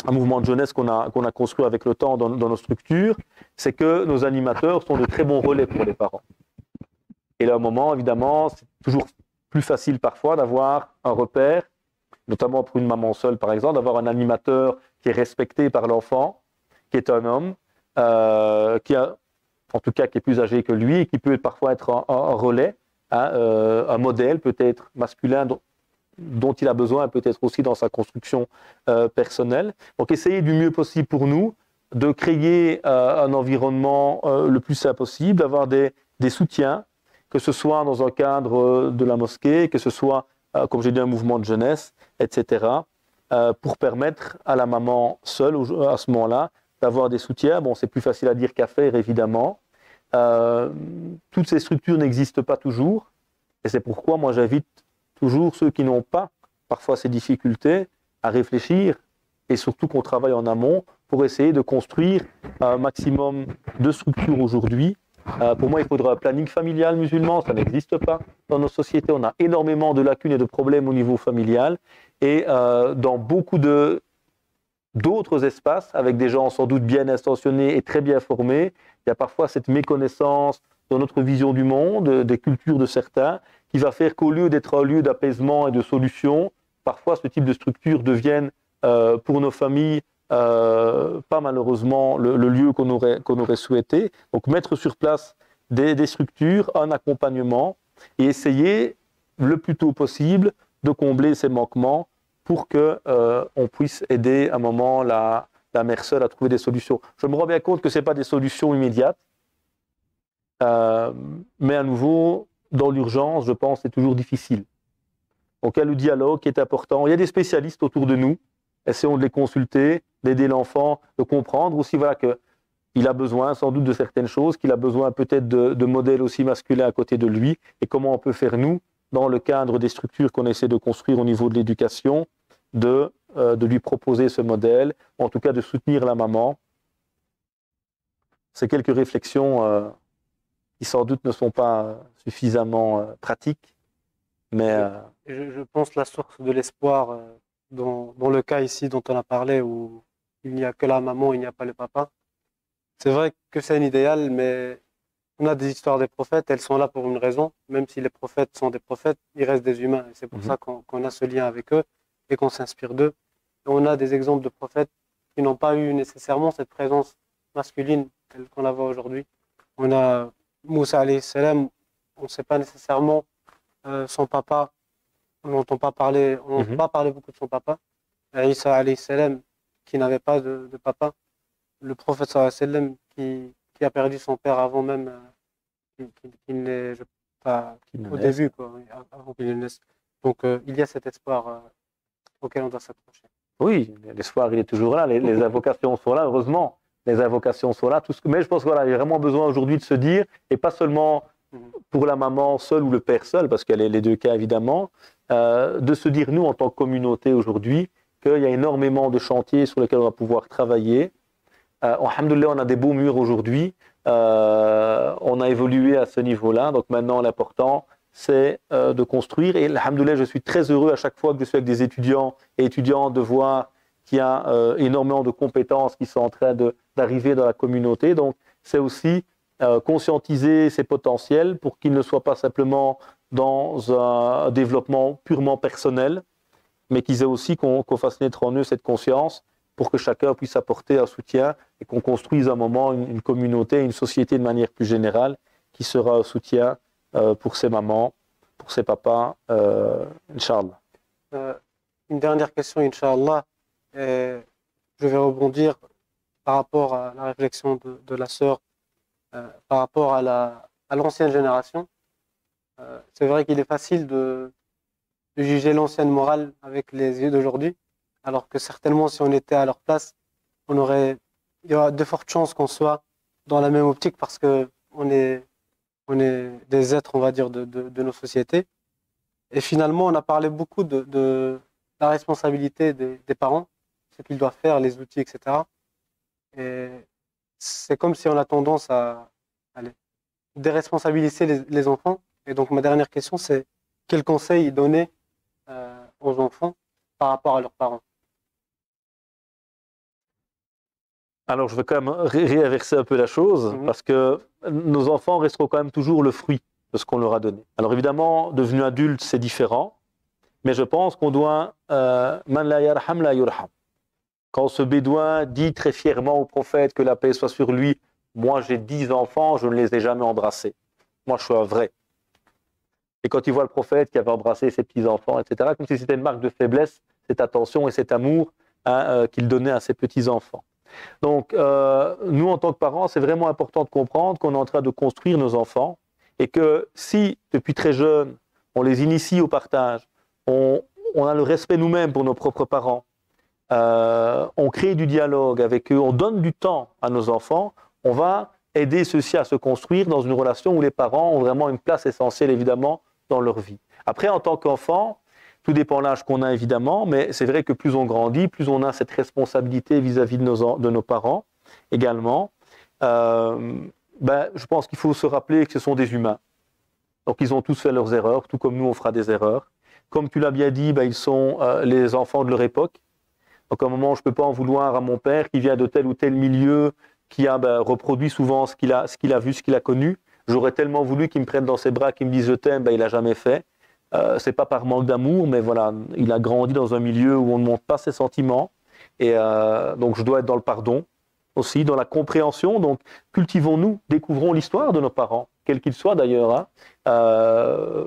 un mouvement de jeunesse qu'on a construit avec le temps dans nos structures, c'est que nos animateurs sont de très bons relais pour les parents. Et là, au moment, évidemment, c'est toujours plus facile parfois d'avoir un repère, notamment pour une maman seule, par exemple, d'avoir un animateur qui est respecté par l'enfant, qui est un homme, qui est plus âgé que lui et qui peut parfois être un relais, un modèle peut-être masculin dont il a besoin peut-être aussi dans sa construction personnelle. Donc essayer du mieux possible pour nous de créer un environnement le plus sain possible, d'avoir des soutiens, que ce soit dans un cadre de la mosquée, que ce soit, comme j'ai dit, un mouvement de jeunesse, etc., pour permettre à la maman seule à ce moment-là d'avoir des soutiens. Bon, c'est plus facile à dire qu'à faire, évidemment. Toutes ces structures n'existent pas toujours. Et c'est pourquoi moi j'invite toujours ceux qui n'ont pas parfois ces difficultés à réfléchir et surtout qu'on travaille en amont pour essayer de construire un maximum de structures aujourd'hui. Pour moi, il faudra un planning familial musulman, ça n'existe pas dans nos sociétés. On a énormément de lacunes et de problèmes au niveau familial. Et dans beaucoup de d'autres espaces avec des gens sans doute bien intentionnés et très bien formés. Il y a parfois cette méconnaissance dans notre vision du monde, des cultures de certains, qui va faire qu'au lieu d'être un lieu d'apaisement et de solution, parfois ce type de structures deviennent pour nos familles pas malheureusement le lieu qu'on aurait souhaité. Donc mettre sur place des structures, un accompagnement et essayer le plus tôt possible de combler ces manquements pour que on puisse aider à un moment la mère seule à trouver des solutions. Je me rends bien compte que ce n'est pas des solutions immédiates, mais à nouveau, dans l'urgence, je pense, c'est toujours difficile. Donc il y a le dialogue qui est important. Il y a des spécialistes autour de nous. Essayons de les consulter, d'aider l'enfant, de comprendre aussi voilà, qu'il a besoin sans doute de certaines choses, qu'il a besoin peut-être de modèles aussi masculins à côté de lui, et comment on peut faire nous, dans le cadre des structures qu'on essaie de construire au niveau de l'éducation, de lui proposer ce modèle, en tout cas de soutenir la maman. C'est quelques réflexions qui sans doute ne sont pas suffisamment pratiques, mais... Je pense la source de l'espoir dans le cas ici dont on a parlé, où il n'y a que la maman, il n'y a pas le papa. C'est vrai que c'est un idéal, mais on a des histoires des prophètes, elles sont là pour une raison. Même si les prophètes sont des prophètes, ils restent des humains. Et c'est pour ça qu'on a ce lien avec eux et qu'on s'inspire d'eux. Et on a des exemples de prophètes qui n'ont pas eu nécessairement cette présence masculine telle qu'on la voit aujourd'hui. On a Moussa alayhi salam, on ne sait pas nécessairement son papa, on n'entend pas parler beaucoup de son papa. Et Isa alayhi salam, qui n'avait pas de papa. Le prophète sallallahu alayhi wa sallam qui a perdu son père avant même qu'il n'ait pas au début, quoi, avant qu'il ne naisse. Donc il y a cet espoir auquel on doit s'accrocher. Oui, l'espoir il est toujours là, les invocations sont là, heureusement, les invocations sont là. Mais je pense qu'il y a vraiment besoin aujourd'hui de se dire, et pas seulement pour la maman seule ou le père seul, parce qu'il y a les deux cas évidemment, de se dire nous en tant que communauté aujourd'hui, qu'il y a énormément de chantiers sur lesquels on va pouvoir travailler. Alhamdoulilah, on a des beaux murs aujourd'hui, on a évolué à ce niveau-là, donc maintenant l'important c'est de construire, et alhamdoulilah, je suis très heureux à chaque fois que je suis avec des étudiants et étudiantes de voir qu'il y a énormément de compétences qui sont en train d'arriver dans la communauté, donc c'est aussi conscientiser ces potentiels pour qu'ils ne soient pas simplement dans un développement purement personnel, mais qu'ils aient aussi qu'on fasse naître en eux cette conscience pour que chacun puisse apporter un soutien et qu'on construise à un moment une communauté, une société de manière plus générale qui sera un soutien pour ses mamans, pour ses papas, Inch'Allah. Une dernière question, Inch'Allah. Je vais rebondir par rapport à la réflexion de la sœur, par rapport à l'ancienne génération. C'est vrai qu'il est facile de juger l'ancienne morale avec les yeux d'aujourd'hui, alors que certainement si on était à leur place, il y aura de fortes chances qu'on soit dans la même optique parce que on est des êtres, on va dire, de nos sociétés. Et finalement, on a parlé beaucoup de la responsabilité des parents, ce qu'ils doivent faire, les outils, etc. Et c'est comme si on a tendance à déresponsabiliser les enfants. Et donc, ma dernière question, c'est quel conseil donner aux enfants par rapport à leurs parents? Alors, je vais quand même réinverser un peu la chose, parce que nos enfants resteront quand même toujours le fruit de ce qu'on leur a donné. Alors évidemment, devenu adulte, c'est différent, mais je pense qu'on doit « Man la yarham la yurham ». Quand ce bédouin dit très fièrement au prophète que la paix soit sur lui, « Moi j'ai 10 enfants, je ne les ai jamais embrassés. Moi je suis un vrai ». Et quand il voit le prophète qui avait embrassé ses petits-enfants, etc., comme si c'était une marque de faiblesse, cette attention et cet amour qu'il donnait à ses petits-enfants. Donc, nous, en tant que parents, c'est vraiment important de comprendre qu'on est en train de construire nos enfants et que si, depuis très jeunes, on les initie au partage, on a le respect nous-mêmes pour nos propres parents, on crée du dialogue avec eux, on donne du temps à nos enfants, on va aider ceux-ci à se construire dans une relation où les parents ont vraiment une place essentielle, évidemment, dans leur vie. Après, en tant qu'enfant, tout dépend de l'âge qu'on a évidemment, mais c'est vrai que plus on grandit, plus on a cette responsabilité vis-à-vis de nos parents également. Je pense qu'il faut se rappeler que ce sont des humains. Donc ils ont tous fait leurs erreurs, tout comme nous on fera des erreurs. Comme tu l'as bien dit, ils sont les enfants de leur époque. Donc à un moment, je ne peux pas en vouloir à mon père qui vient de tel ou tel milieu, qui a reproduit souvent ce qu'il a vu, ce qu'il a connu. J'aurais tellement voulu qu'il me prenne dans ses bras, qu'il me dise je t'aime, il l'a jamais fait. C'est pas par manque d'amour, mais voilà, il a grandi dans un milieu où on ne montre pas ses sentiments. Et donc je dois être dans le pardon aussi, dans la compréhension. Donc cultivons-nous, découvrons l'histoire de nos parents, quels qu'ils soient d'ailleurs, hein,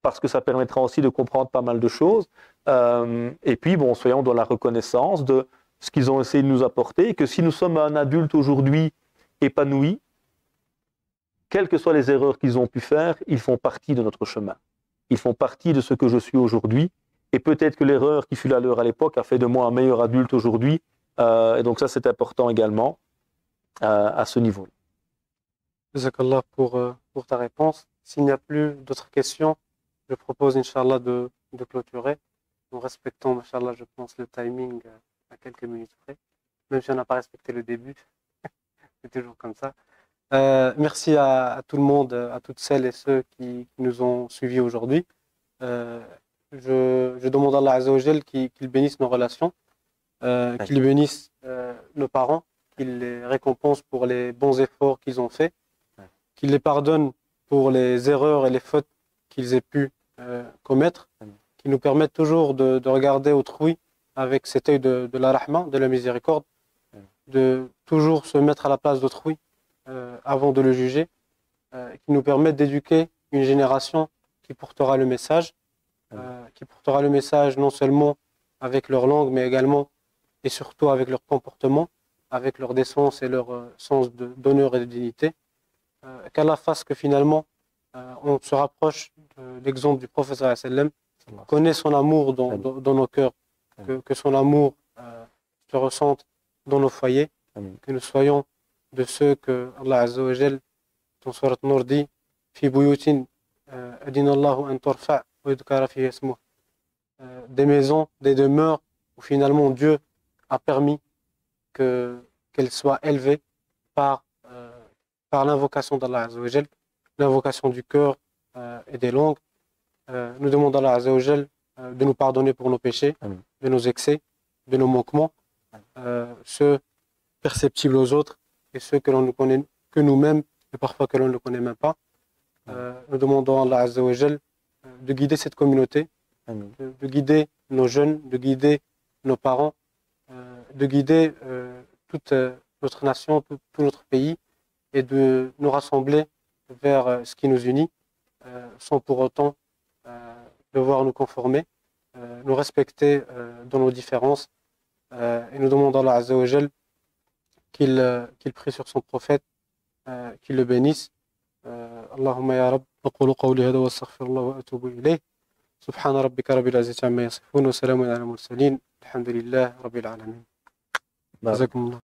parce que ça permettra aussi de comprendre pas mal de choses. Et puis bon, soyons dans la reconnaissance de ce qu'ils ont essayé de nous apporter, et que si nous sommes un adulte aujourd'hui épanoui, quelles que soient les erreurs qu'ils ont pu faire, ils font partie de notre chemin. Ils font partie de ce que je suis aujourd'hui. Et peut-être que l'erreur qui fut la leur à l'époque a fait de moi un meilleur adulte aujourd'hui. Et donc ça, c'est important également à ce niveau-là. Jazakallah pour ta réponse. S'il n'y a plus d'autres questions, je propose, Inch'Allah, de clôturer. En respectant, Inch'Allah, je pense, le timing à quelques minutes près. Même si on n'a pas respecté le début. C'est toujours comme ça. Merci à tout le monde, à toutes celles et ceux qui nous ont suivis aujourd'hui. Je demande à Allah Azza wa Jal qu'il bénisse nos relations, qu'il bénisse nos parents, qu'il les récompense pour les bons efforts qu'ils ont faits, qu'il les pardonne pour les erreurs et les fautes qu'ils aient pu commettre, qu'il nous permette toujours de regarder autrui avec cet œil de la rahma, de la miséricorde, de toujours se mettre à la place d'autrui avant de le juger, qui nous permette d'éduquer une génération qui portera le message, non seulement avec leur langue, mais également et surtout avec leur comportement, avec leur décence et leur sens d'honneur et de dignité. Qu'Allah fasse que finalement on se rapproche de l'exemple du prophète sallallahu alayhi wa sallam, connaît son amour dans nos cœurs, que son amour se ressente dans nos foyers, que nous soyons de ceux que Allah Azza wa Jal dans Surat Nur dit fi buyutin adina Allahu an turfa wa yudkara fiha ismuh, des maisons, des demeures où finalement Dieu a permis qu'elles soient élevées par l'invocation d'Allah Azza wa Jal, l'invocation du cœur et des langues. Nous demandons à Allah Azza wa Jal de nous pardonner pour nos péchés, de nos excès, de nos manquements, ceux perceptibles aux autres et ceux que l'on ne connaît que nous-mêmes et parfois que l'on ne connaît même pas. Nous demandons à Allah Azza wa Jal de guider cette communauté, de guider nos jeunes, de guider nos parents, de guider toute notre nation, tout notre pays, et de nous rassembler vers ce qui nous unit, sans pour autant devoir nous conformer, nous respecter dans nos différences, et nous demandons à Allah Azza wa Jal qu'il prie sur son prophète, qu'il le bénisse. Allahumma ya Rabb, aqulu qawli hada wa astaghfirullah wa atubu ilayh. Subhana rabbika rabbil izzati amma yasifun wa salamun ala al mursalin. Alhamdulillah rabbil alamin. Jazakumullah.